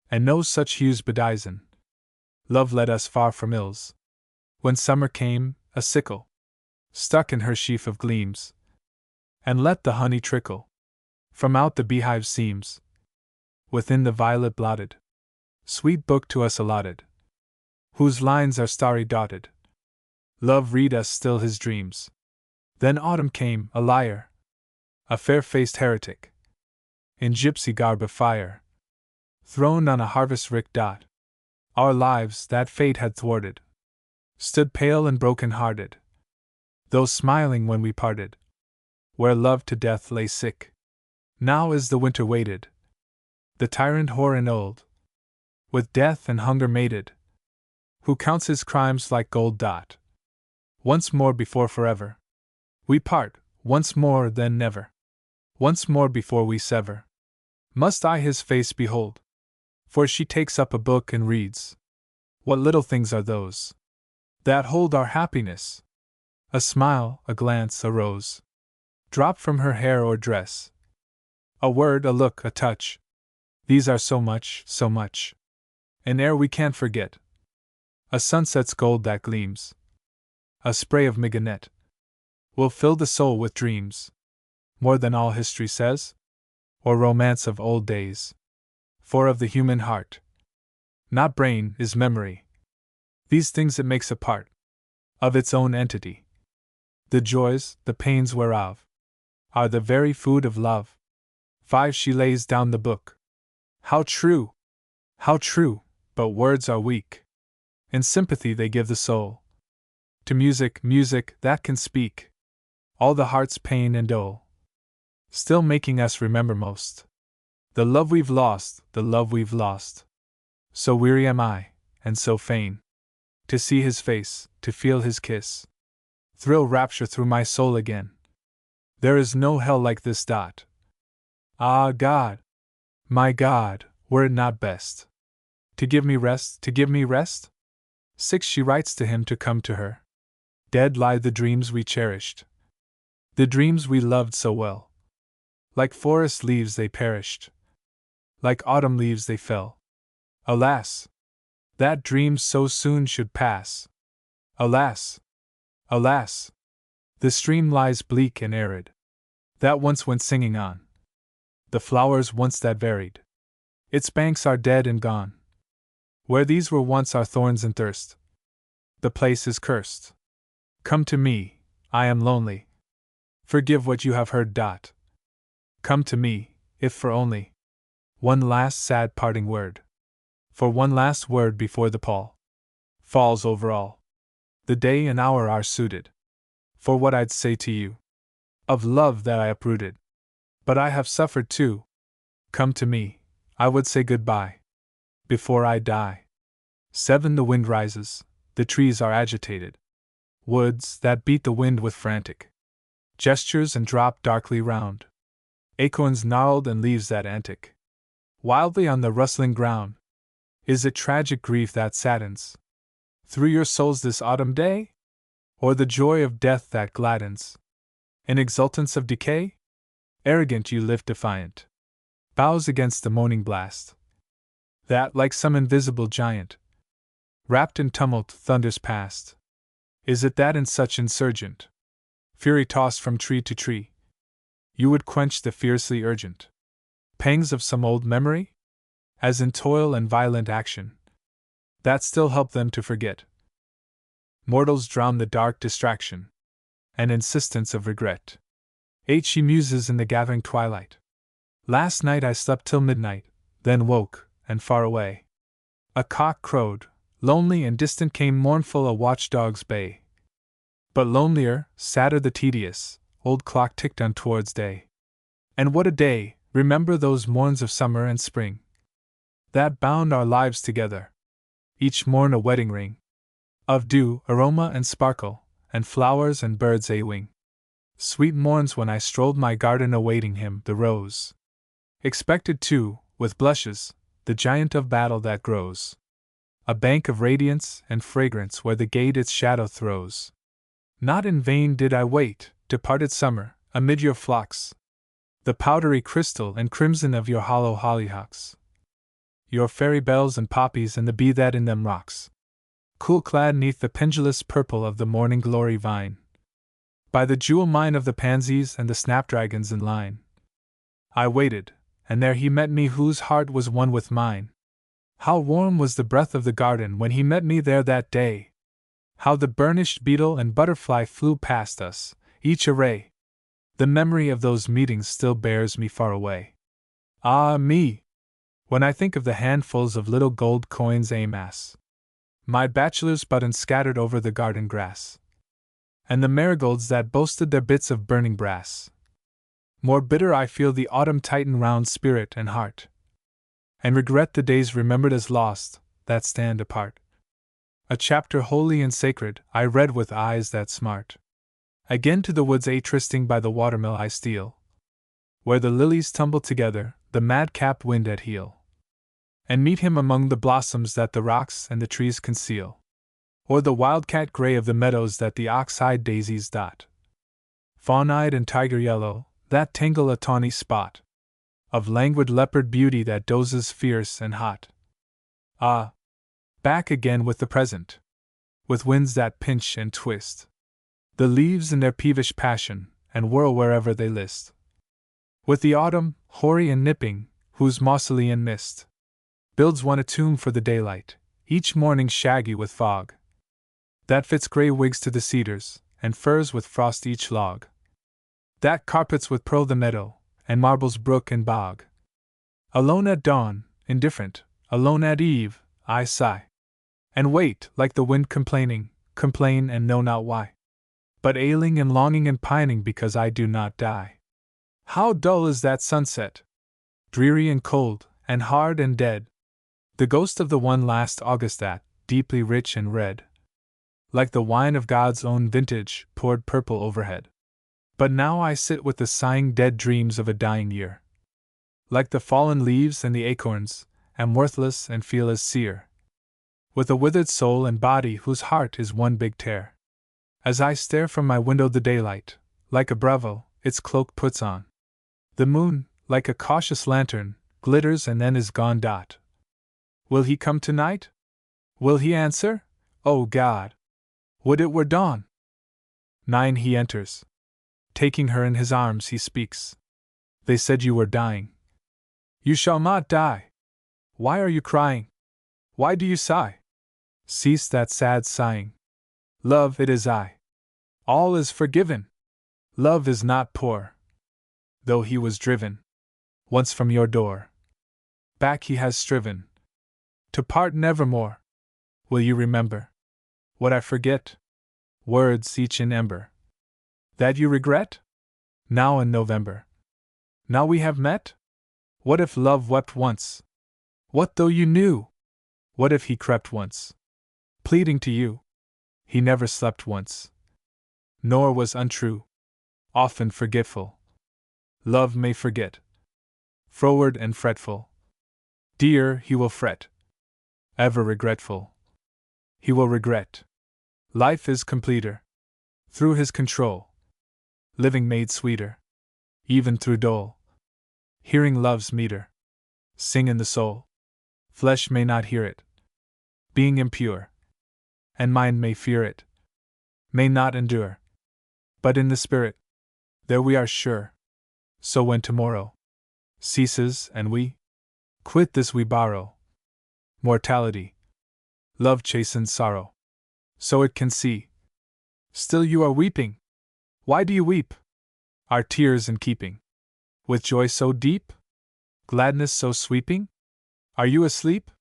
Speaker 1: and no such hues bedizen. Love led us far from ills. When summer came, a sickle stuck in her sheaf of gleams, and let the honey trickle from out the beehive seams. Within the violet blotted sweet book to us allotted, whose lines are starry dotted, Love read us still his dreams. Then autumn came, a liar, a fair-faced heretic, in gypsy garb of fire, throned on a harvest rick. Our lives, that fate had thwarted, stood pale and broken-hearted, though smiling when we parted, where love to death lay sick. Now is the winter waited, the tyrant hoar and old, with death and hunger mated, who counts his crimes like gold. Once more before forever we part, once more then never, once more before we sever, must I his face behold, for she takes up a book and reads. What little things are those that hold our happiness? A smile, a glance, a rose, drop from her hair or dress, a word, a look, a touch. These are so much, an air we can't forget, a sunset's gold that gleams, a spray of mignonette, will fill the soul with dreams, more than all history says, or romance of old days. For of the human heart, not brain, is memory. These things it makes a part of its own entity. The joys, the pains whereof, are the very food of love. 5 She lays down the book. How true! How true! But words are weak. In sympathy they give the soul to music, music that can speak all the heart's pain and dole, still making us remember most the love we've lost, the love we've lost. So weary am I, and so fain to see his face, to feel his kiss, thrill rapture through my soul again. There is no hell like this. Ah, God! My God, were it not best to give me rest, to give me rest? 6 She writes to him to come to her. Dead lie the dreams we cherished, the dreams we loved so well. Like forest leaves they perished, like autumn leaves they fell. Alas! That dreams so soon should pass. Alas! Alas! The stream lies bleak and arid, that once went singing on. The flowers once that varied, its banks are dead and gone. Where these were once are thorns and thirst. The place is cursed. Come to me, I am lonely. Forgive what you have heard. Come to me, if for only one last sad parting word. For one last word before the pall falls over all. The day and hour are suited for what I'd say to you of love that I uprooted. But I have suffered too. Come to me, I would say goodbye before I die. 7. The wind rises, the trees are agitated. Woods that beat the wind with frantic gestures and drop darkly round. Acorns gnarled and leaves that antic wildly on the rustling ground. Is it tragic grief that saddens through your souls this autumn day? Or the joy of death that gladdens in exultance of decay? Arrogant you lift defiant, bows against the moaning blast, that, like some invisible giant, wrapped in tumult thunders past. Is it that in such insurgent fury tossed from tree to tree, you would quench the fiercely urgent pangs of some old memory? As in toil and violent action, that still help them to forget, mortals drown the dark distraction and insistence of regret. 8. She muses in the gathering twilight. Last night I slept till midnight, then woke, and far away a cock crowed, lonely and distant came mournful a watchdog's bay. But lonelier, sadder the tedious, old clock ticked on towards day. And what a day! Remember those morns of summer and spring that bound our lives together, each morn a wedding ring of dew, aroma and sparkle, and flowers and birds a wing. Sweet morns when I strolled my garden awaiting him, the rose expected too, with blushes, the giant of battle that grows, a bank of radiance and fragrance where the gate its shadow throws. Not in vain did I wait, departed summer, amid your flocks, the powdery crystal and crimson of your hollow hollyhocks, your fairy bells and poppies and the bee that in them rocks, cool clad neath the pendulous purple of the morning glory vine, by the jewel mine of the pansies and the snapdragons in line. I waited, and there he met me whose heart was one with mine. How warm was the breath of the garden when he met me there that day! How the burnished beetle and butterfly flew past us, each a ray! The memory of those meetings still bears me far away. Ah me! When I think of the handfuls of little gold coins a mass, my bachelor's buttons scattered over the garden grass, and the marigolds that boasted their bits of burning brass, more bitter I feel the autumn tighten round spirit and heart, and regret the days remembered as lost, that stand apart. A chapter holy and sacred I read with eyes that smart. Again to the woods a trysting by the watermill I steal, where the lilies tumble together, the madcap wind at heel, and meet him among the blossoms that the rocks and the trees conceal, or the wildcat gray of the meadows that the ox-eyed daisies dot, fawn-eyed and tiger yellow, that tangle a tawny spot of languid leopard beauty that dozes fierce and hot. Ah! Back again with the present, with winds that pinch and twist the leaves in their peevish passion, and whirl wherever they list. With the autumn, hoary and nipping, whose Mausolean mist builds one a tomb for the daylight, each morning shaggy with fog, that fits grey wigs to the cedars, and firs with frost each log, that carpets with pearl the meadow, and marbles brook and bog. Alone at dawn, indifferent, alone at eve, I sigh, and wait, like the wind complaining, complain and know not why, but ailing and longing and pining because I do not die. How dull is that sunset! Dreary and cold, and hard and dead, the ghost of the one last August that, deeply rich and red, like the wine of God's own vintage, poured purple overhead. But now I sit with the sighing dead dreams of a dying year. Like the fallen leaves and the acorns, am worthless and feel as seer, with a withered soul and body whose heart is one big tear. As I stare from my window the daylight, like a bravo, its cloak puts on. The moon, like a cautious lantern, glitters and then is gone. Will he come tonight? Will he answer? Oh God! Would it were dawn! 9. He enters. Taking her in his arms he speaks. They said you were dying. You shall not die. Why are you crying? Why do you sigh? Cease that sad sighing. Love, it is I. All is forgiven. Love is not poor. Though he was driven once from your door, back he has striven to part nevermore. Will you remember what I forget? Words each in ember that you regret? Now in November, now we have met? What if love wept once? What though you knew What if he crept once, pleading to you? He never slept once, nor was untrue, often forgetful. Love may forget, froward and fretful. Dear, he will fret, ever regretful. He will regret. Life is completer through his control, living made sweeter, even through dole. Hearing love's meter sing in the soul. Flesh may not hear it, being impure, and mind may fear it, may not endure. But in the spirit, there we are sure. So when tomorrow ceases and we quit this, we borrow mortality. Love chastens sorrow, so it can see. Still you are weeping. Why do you weep? Are tears in keeping with joy so deep? Gladness so sweeping? Are you asleep?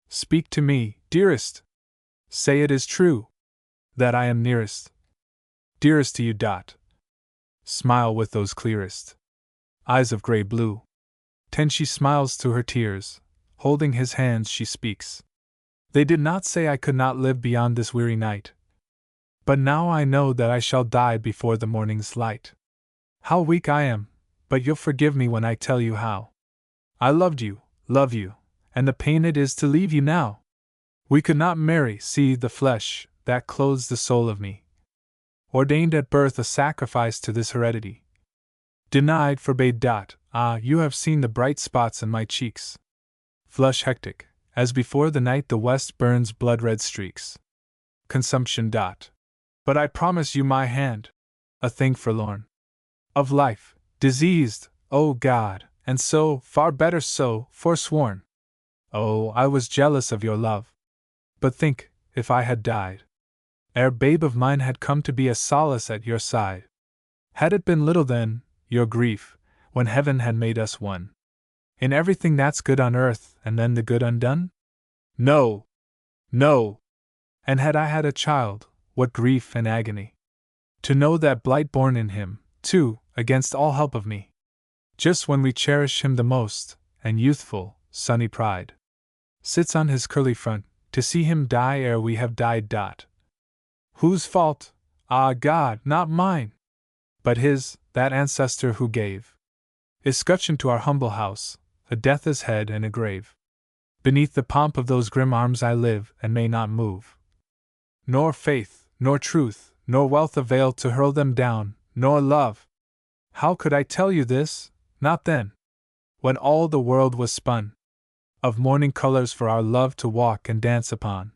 Speaker 1: Speak to me, dearest. Say it is true that I am nearest, dearest to you. Smile with those clearest eyes of gray blue. Then she smiles through her tears, holding his hands she speaks. They did not say I could not live beyond this weary night, but now I know that I shall die before the morning's light. How weak I am, but you'll forgive me when I tell you how I loved you, love you, and the pain it is to leave you now. We could not marry, see the flesh that clothes the soul of me, ordained at birth a sacrifice to this heredity. Denied, forbade. Ah, you have seen the bright spots in my cheeks. Flush hectic, as before the night the west burns blood-red streaks. Consumption. But I promise you my hand, a thing forlorn, of life, diseased, O God, and so, far better so, forsworn. Oh, I was jealous of your love. But think, if I had died ere babe of mine had come to be a solace at your side, had it been little then, your grief, when heaven had made us one, in everything that's good on earth, and then the good undone? No! No! And had I had a child, what grief and agony! To know that blight born in him, too, against all help of me, just when we cherish him the most, and youthful, sunny pride sits on his curly front, to see him die ere we have died. Whose fault? Ah, God, not mine, but his, that ancestor who gave escutcheon to our humble house, a death's head and a grave. Beneath the pomp of those grim arms I live and may not move. Nor faith, nor truth, nor wealth avail to hurl them down, nor love. How could I tell you this? Not then, when all the world was spun of morning colors for our love to walk and dance upon.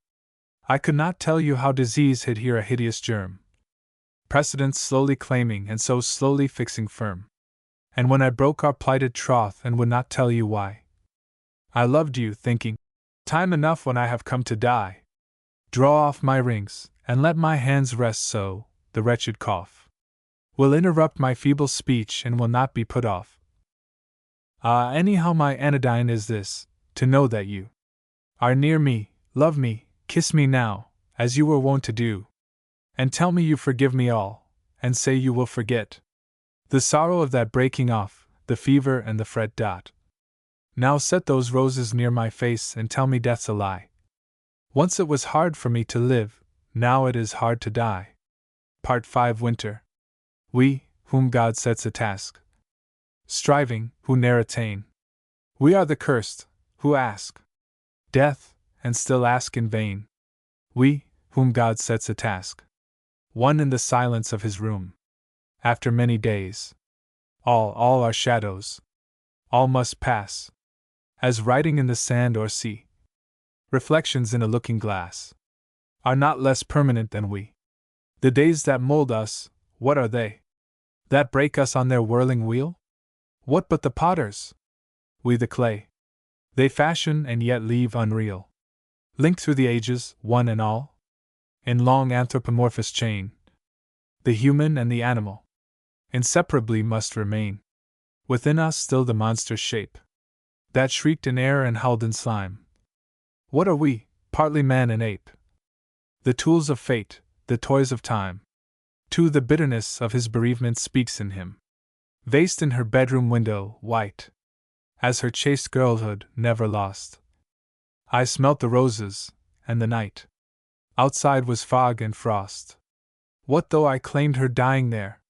Speaker 1: I could not tell you how disease hid here a hideous germ, precedence slowly claiming and so slowly fixing firm. And when I broke our plighted troth and would not tell you why, I loved you, thinking, time enough when I have come to die. Draw off my rings, and let my hands rest so, the wretched cough will interrupt my feeble speech and will not be put off. Ah, anyhow my anodyne is this, to know that you are near me, love me, kiss me now, as you were wont to do, and tell me you forgive me all, and say you will forget the sorrow of that breaking off, the fever and the fret. Now set those roses near my face and tell me death's a lie. Once it was hard for me to live, now it is hard to die. Part 5. Winter. We, whom God sets a task, striving, who ne'er attain. We are the cursed, who ask death, and still ask in vain. We, whom God sets a task, one in the silence of his room. After many days, all are shadows, all must pass, as writing in the sand or sea. Reflections in a looking glass are not less permanent than we. The days that mold us, what are they? That break us on their whirling wheel? What but the potters? We the clay. They fashion and yet leave unreal. Linked through the ages, one and all, in long anthropomorphous chain, the human and the animal inseparably must remain. Within us still the monster shape that shrieked in air and howled in slime. What are we, partly man and ape? The tools of fate, the toys of time. Too the bitterness of his bereavement speaks in him. Vased in her bedroom window, white as her chaste girlhood, never lost. I smelt the roses, and the night outside was fog and frost. What though I claimed her dying there?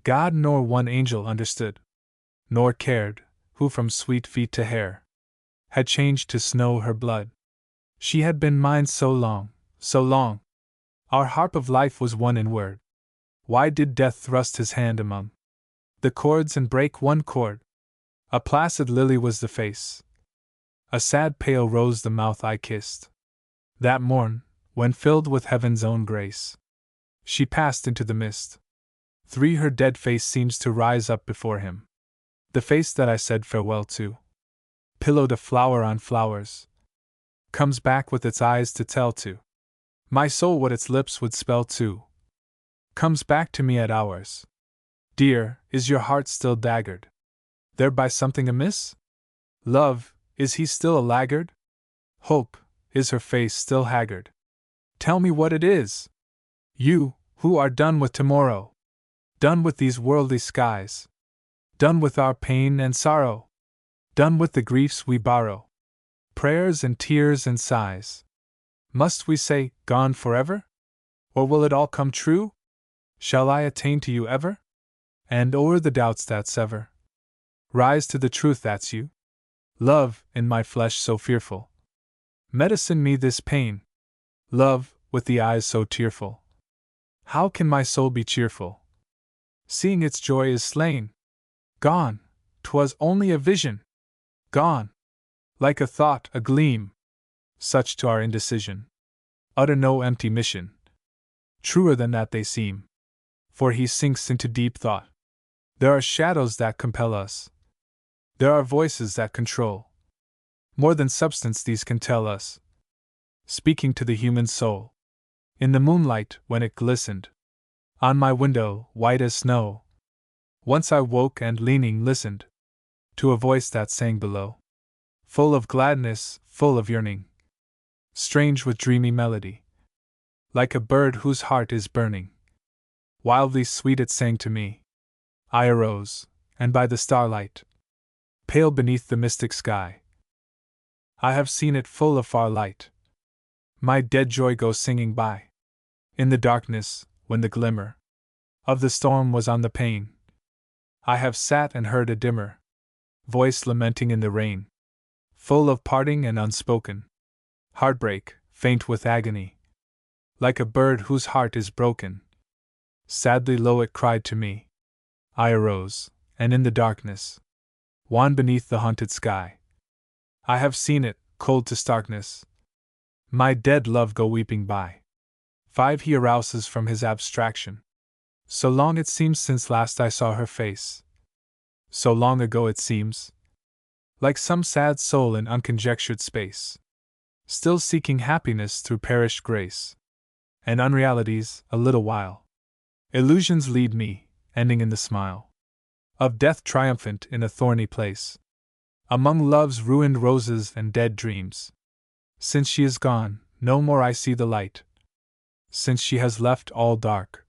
Speaker 1: God nor one angel understood, nor cared, who from sweet feet to hair had changed to snow her blood. She had been mine so long, so long. Our harp of life was one in word. Why did death thrust his hand among the chords and break one chord? A placid lily was the face, a sad pale rose the mouth I kissed. That morn, when filled with heaven's own grace, she passed into the mist. Her dead face seems to rise up before him. The face that I said farewell to, pillowed a flower on flowers, comes back with its eyes to tell to my soul what its lips would spell too. Comes back to me at hours. Dear, is your heart still daggered there by something amiss? Love, is he still a laggard? Hope, is her face still haggard? Tell me what it is. You, who are done with tomorrow, done with these worldly skies, done with our pain and sorrow, done with the griefs we borrow, prayers and tears and sighs. Must we say, gone forever? Or will it all come true? Shall I attain to you ever? And o'er the doubts that sever, rise to the truth that's you? Love, in my flesh so fearful, medicine me this pain. Love, with the eyes so tearful, how can my soul be cheerful, seeing its joy is slain? Gone, 'twas only a vision. Gone, like a thought, a gleam. Such to our indecision utter no empty mission. Truer than that they seem, for he sinks into deep thought. There are shadows that compel us. There are voices that control. More than substance these can tell us, speaking to the human soul. In the moonlight, when it glistened on my window, white as snow, once I woke and leaning listened to a voice that sang below, full of gladness, full of yearning, strange with dreamy melody, like a bird whose heart is burning. Wildly sweet it sang to me. I arose, and by the starlight, pale beneath the mystic sky, I have seen it full of far light. My dead joy goes singing by. In the darkness, when the glimmer of the storm was on the pane, I have sat and heard a dimmer voice lamenting in the rain, full of parting and unspoken heartbreak, faint with agony, like a bird whose heart is broken. Sadly low it cried to me. I arose, and in the darkness, wan beneath the haunted sky, I have seen it, cold to starkness, my dead love go weeping by. 5 He arouses from his abstraction. So long it seems since last I saw her face. So long ago it seems, like some sad soul in unconjectured space, still seeking happiness through perished grace, and unrealities, a little while. Illusions lead me, ending in the smile of death triumphant in a thorny place, among love's ruined roses and dead dreams. Since she is gone, no more I see the light. Since she has left all dark,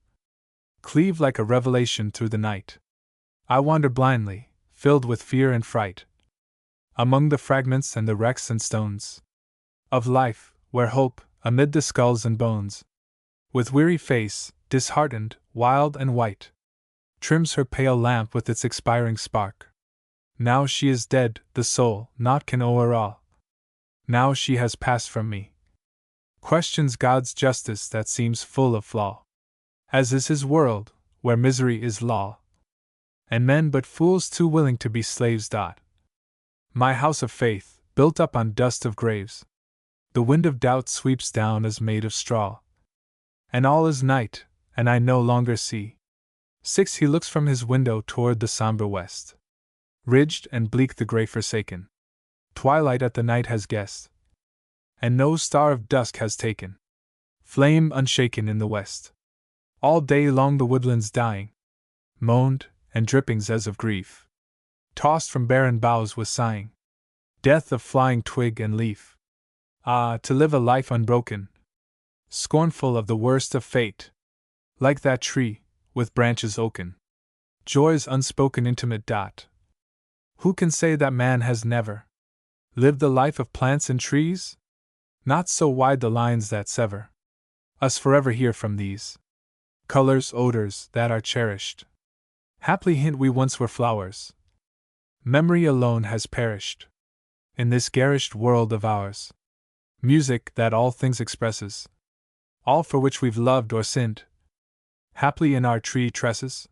Speaker 1: cleave like a revelation through the night. I wander blindly, filled with fear and fright, among the fragments and the wrecks and stones of life, where hope, amid the skulls and bones, with weary face, disheartened, wild and white, trims her pale lamp with its expiring spark. Now she is dead, the soul naught can o'erawe. Now she has passed from me. Questions God's justice that seems full of flaw, as is his world, where misery is law, and men but fools too willing to be slaves. My house of faith, built up on dust of graves, the wind of doubt sweeps down as made of straw, and all is night, and I no longer see. 6 He looks from his window toward the somber west, ridged and bleak the gray forsaken. Twilight at the night has guessed, and no star of dusk has taken flame unshaken in the west. All day long the woodlands dying moaned, and drippings as of grief tossed from barren boughs with sighing, death of flying twig and leaf. Ah, to live a life unbroken, scornful of the worst of fate, like that tree, with branches oaken, joy's unspoken intimate. Who can say that man has never lived the life of plants and trees? Not so wide the lines that sever us forever here from these colors, odors that are cherished. Haply hint we once were flowers. Memory alone has perished in this garish world of ours. Music that all things expresses, all for which we've loved or sinned. Haply in our tree tresses,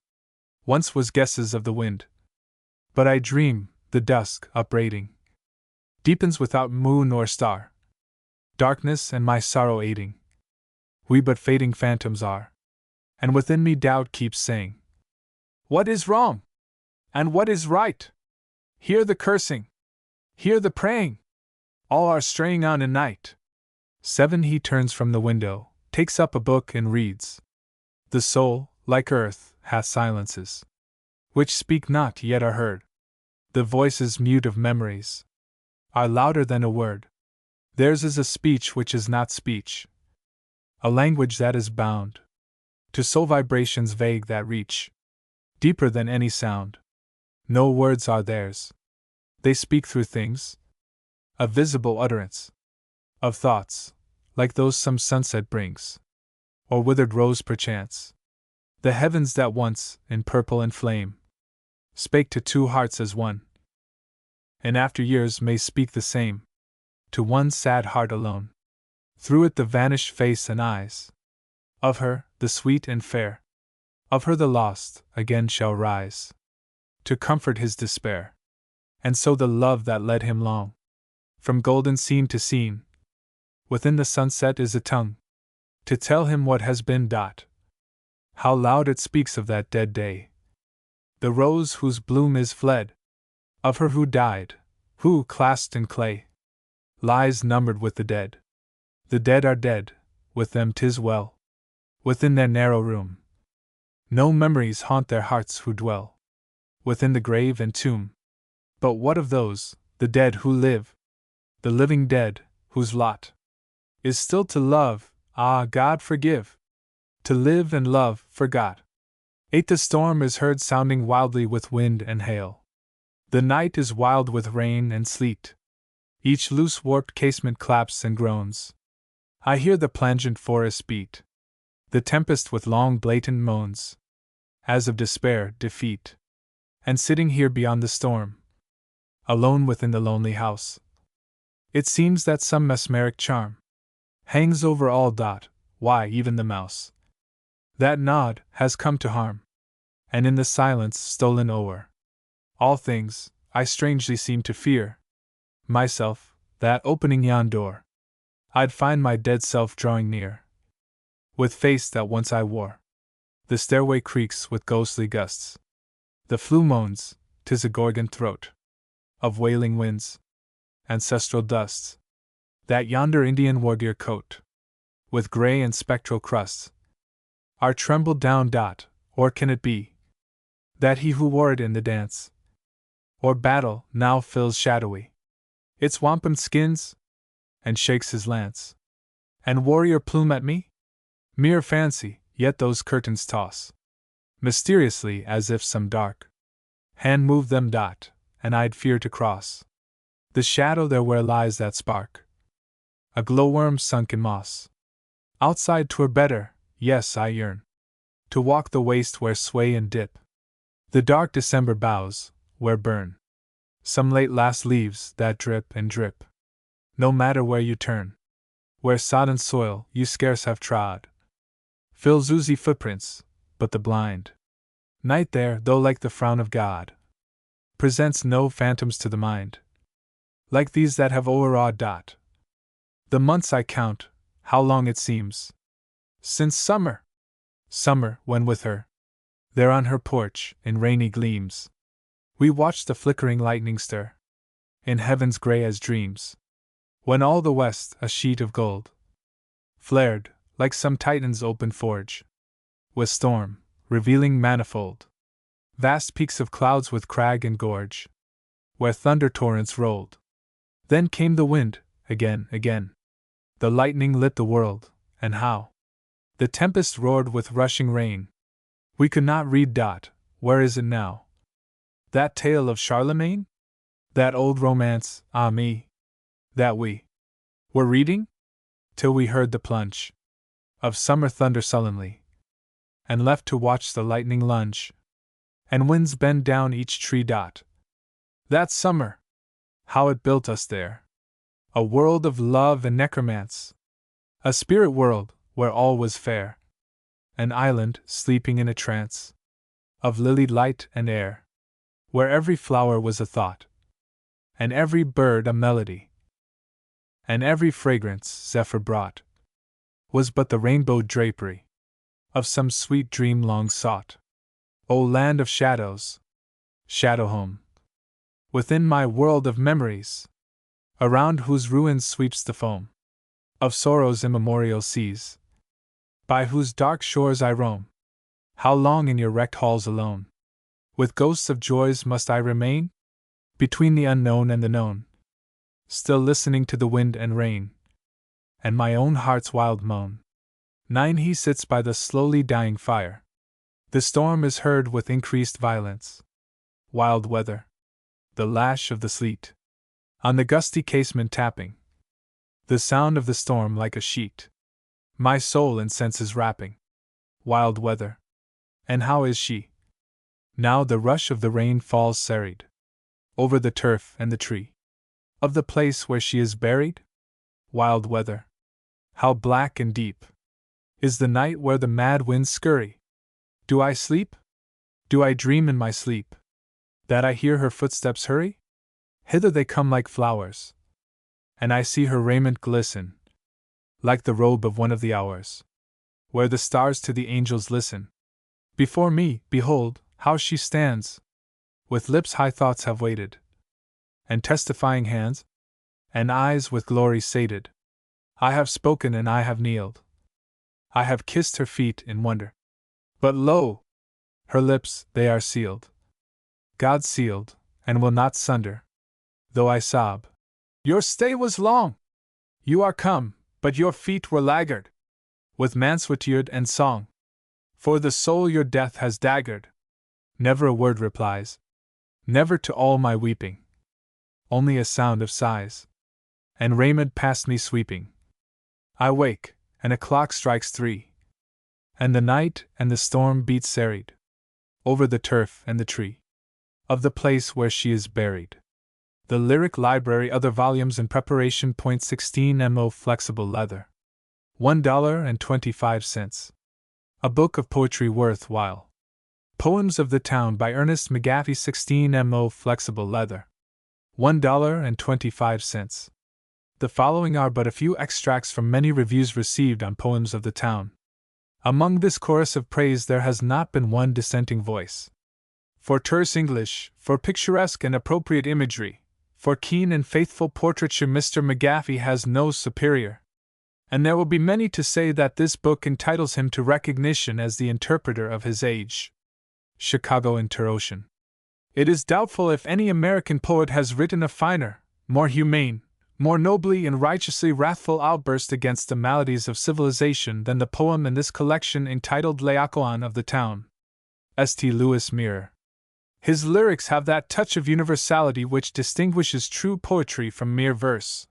Speaker 1: once was guesses of the wind. But I dream, the dusk, upbraiding, deepens without moon or star. Darkness and my sorrow aiding, we but fading phantoms are. And within me doubt keeps saying, what is wrong? And what is right? Hear the cursing, hear the praying. All are straying on in night. 7. He turns from the window, takes up a book and reads. The soul, like earth, hath silences, which speak not yet are heard. The voices mute of memories are louder than a word. Theirs is a speech which is not speech, a language that is bound to soul vibrations vague that reach deeper than any sound. No words are theirs. They speak through things, a visible utterance of thoughts, like those some sunset brings, or withered rose perchance. The heavens that once, in purple and flame, spake to two hearts as one, in after years may speak the same to one sad heart alone. Through it the vanished face and eyes of her, the sweet and fair, of her the lost, again shall rise to comfort his despair. And so the love that led him long from golden scene to scene within the sunset is a tongue to tell him what has been. How loud it speaks of that dead day, the rose whose bloom is fled, of her who died, who, clasped in clay, lies numbered with the dead. The dead are dead, with them 'tis well, within their narrow room. No memories haunt their hearts who dwell within the grave and tomb. But what of those, the dead who live, the living dead, whose lot is still to love, ah, God forgive, to live and love, forgot. 8. The storm is heard sounding wildly with wind and hail. The night is wild with rain and sleet. Each loose warped casement claps and groans. I hear the plangent forest beat, the tempest with long blatant moans, as of despair, defeat. And sitting here beyond the storm, alone within the lonely house, it seems that some mesmeric charm hangs over all. Why, even the mouse that gnawed has come to harm, and in the silence stolen o'er all things, I strangely seem to fear myself, that opening yon door, I'd find my dead self drawing near, with face that once I wore. The stairway creaks with ghostly gusts, the flue moans, 'tis a gorgon throat of wailing winds, ancestral dusts, that yonder Indian wargear coat, with grey and spectral crusts, are trembled down. Or can it be that he who wore it in the dance or battle now fills shadowy its wampum skins, and shakes his lance and warrior plume at me? Mere fancy, yet those curtains toss mysteriously as if some dark hand moved them. And I'd fear to cross the shadow there where lies that spark, a glowworm sunk in moss. Outside 'twere better, yes, I yearn to walk the waste where sway and dip the dark December boughs, where burn some late last leaves that drip and drip. No matter where you turn, where sodden soil you scarce have trod fills oozy footprints, but the blind night there, though like the frown of God, presents no phantoms to the mind, like these that have o'erawed. The months I count, how long it seems since summer, when with her, there on her porch, in rainy gleams, we watched the flickering lightning stir in heavens grey as dreams, when all the west, a sheet of gold, flared, like some Titan's open forge, with storm, revealing manifold vast peaks of clouds with crag and gorge, where thunder torrents rolled. Then came the wind, again. The lightning lit the world, and how the tempest roared with rushing rain, we could not read. Where is it now? That tale of Charlemagne? That old romance, ah me, that we were reading? till we heard the plunge of summer thunder sullenly, and left to watch the lightning lunge, and winds bend down each tree dot. That summer! How it built us there! A world of love and necromance, a spirit world where all was fair, an island sleeping in a trance of lilied light and air, where every flower was a thought, and every bird a melody, and every fragrance zephyr brought was but the rainbow drapery of some sweet dream long sought. O land of shadows, shadow home, within my world of memories, around whose ruins sweeps the foam of sorrow's immemorial seas, by whose dark shores I roam, how long in your wrecked halls alone, with ghosts of joys must I remain? Between the unknown and the known, still listening to the wind and rain, and my own heart's wild moan. 9. He sits by the slowly dying fire. The storm is heard with increased violence. Wild weather. The lash of the sleet on the gusty casement tapping. The sound of the storm like a sheet my soul and senses wrapping. Wild weather. And how is she? Now the rush of the rain falls serried over the turf and the tree of the place where she is buried? Wild weather. How black and deep is the night where the mad winds scurry? Do I sleep? Do I dream in my sleep that I hear her footsteps hurry? Hither they come like flowers, and I see her raiment glisten like the robe of one of the hours, where the stars to the angels listen. Before me, behold, how she stands, with lips high thoughts have waited, and testifying hands, and eyes with glory sated. I have spoken and I have kneeled, I have kissed her feet in wonder. But lo! Her lips, they are sealed, God sealed, and will not sunder. Though I sob, your stay was long! You are come, but your feet were laggard with mansuetude and song. For the soul your death has daggered. Never a word replies, never to all my weeping, only a sound of sighs, and raiment past me sweeping. I wake, and a clock strikes 3, and the night and the storm beat serried over the turf and the tree of the place where she is buried. The Lyric Library, other volumes in preparation. 16 mo flexible leather. $1.25. A book of poetry worth while. Poems of the Town by Ernest McGaffey. 16 mo flexible leather. $1.25. The following are but a few extracts from many reviews received on Poems of the Town. Among this chorus of praise there has not been one dissenting voice. For terse English, for picturesque and appropriate imagery, for keen and faithful portraiture, Mr. McGaffey has no superior. And there will be many to say that this book entitles him to recognition as the interpreter of his age. Chicago Interocean. It is doubtful if any American poet has written a finer, more humane, more nobly and righteously wrathful outburst against the maladies of civilization than the poem in this collection entitled Laocoon of the Town. St. Louis Mirror. His lyrics have that touch of universality which distinguishes true poetry from mere verse.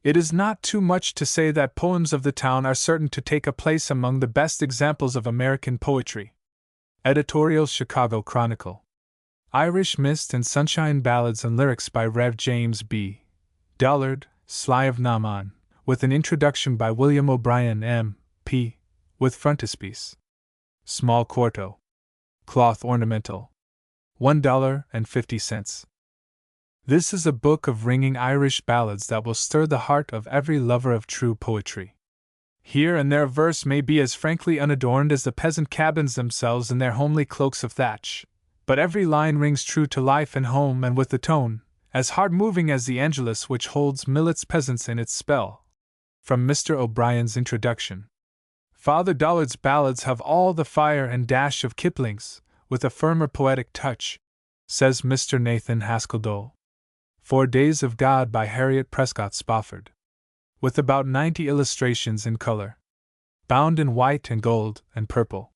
Speaker 1: It is not too much to say that Poems of the Town are certain to take a place among the best examples of American poetry. Editorial Chicago Chronicle. Irish Mist and Sunshine Ballads and Lyrics by Rev. James B. Dollard, Sly of Naaman, with an introduction by William O'Brien, M.P., with frontispiece. Small quarto. Cloth ornamental. $1.50. This is a book of ringing Irish ballads that will stir the heart of every lover of true poetry. Here and there verse may be as frankly unadorned as the peasant cabins themselves in their homely cloaks of thatch, but every line rings true to life and home and with the tone, as hard-moving as the Angelus which holds Millet's Peasants in its spell. From Mr. O'Brien's introduction. Father Dollard's ballads have all the fire and dash of Kipling's, with a firmer poetic touch, says Mr. Nathan Haskell-Dole. 4 Days of God by Harriet Prescott Spofford. With about 90 illustrations in color, bound in white and gold and purple.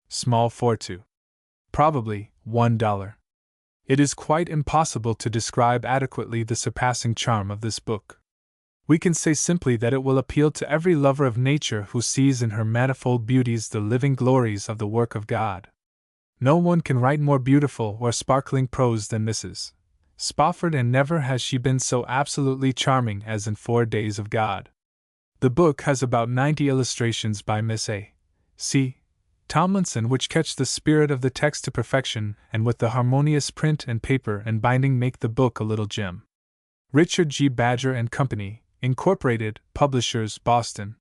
Speaker 1: Small fortune. Probably $1. It is quite impossible to describe adequately the surpassing charm of this book. We can say simply that it will appeal to every lover of nature who sees in her manifold beauties the living glories of the work of God. No one can write more beautiful or sparkling prose than Mrs. Spofford, and never has she been so absolutely charming as in 4 Days of God. The book has about 90 illustrations by Miss A. C. Tomlinson, which catch the spirit of the text to perfection, and with the harmonious print and paper and binding make the book a little gem. Richard G. Badger and Company, Incorporated, Publishers, Boston,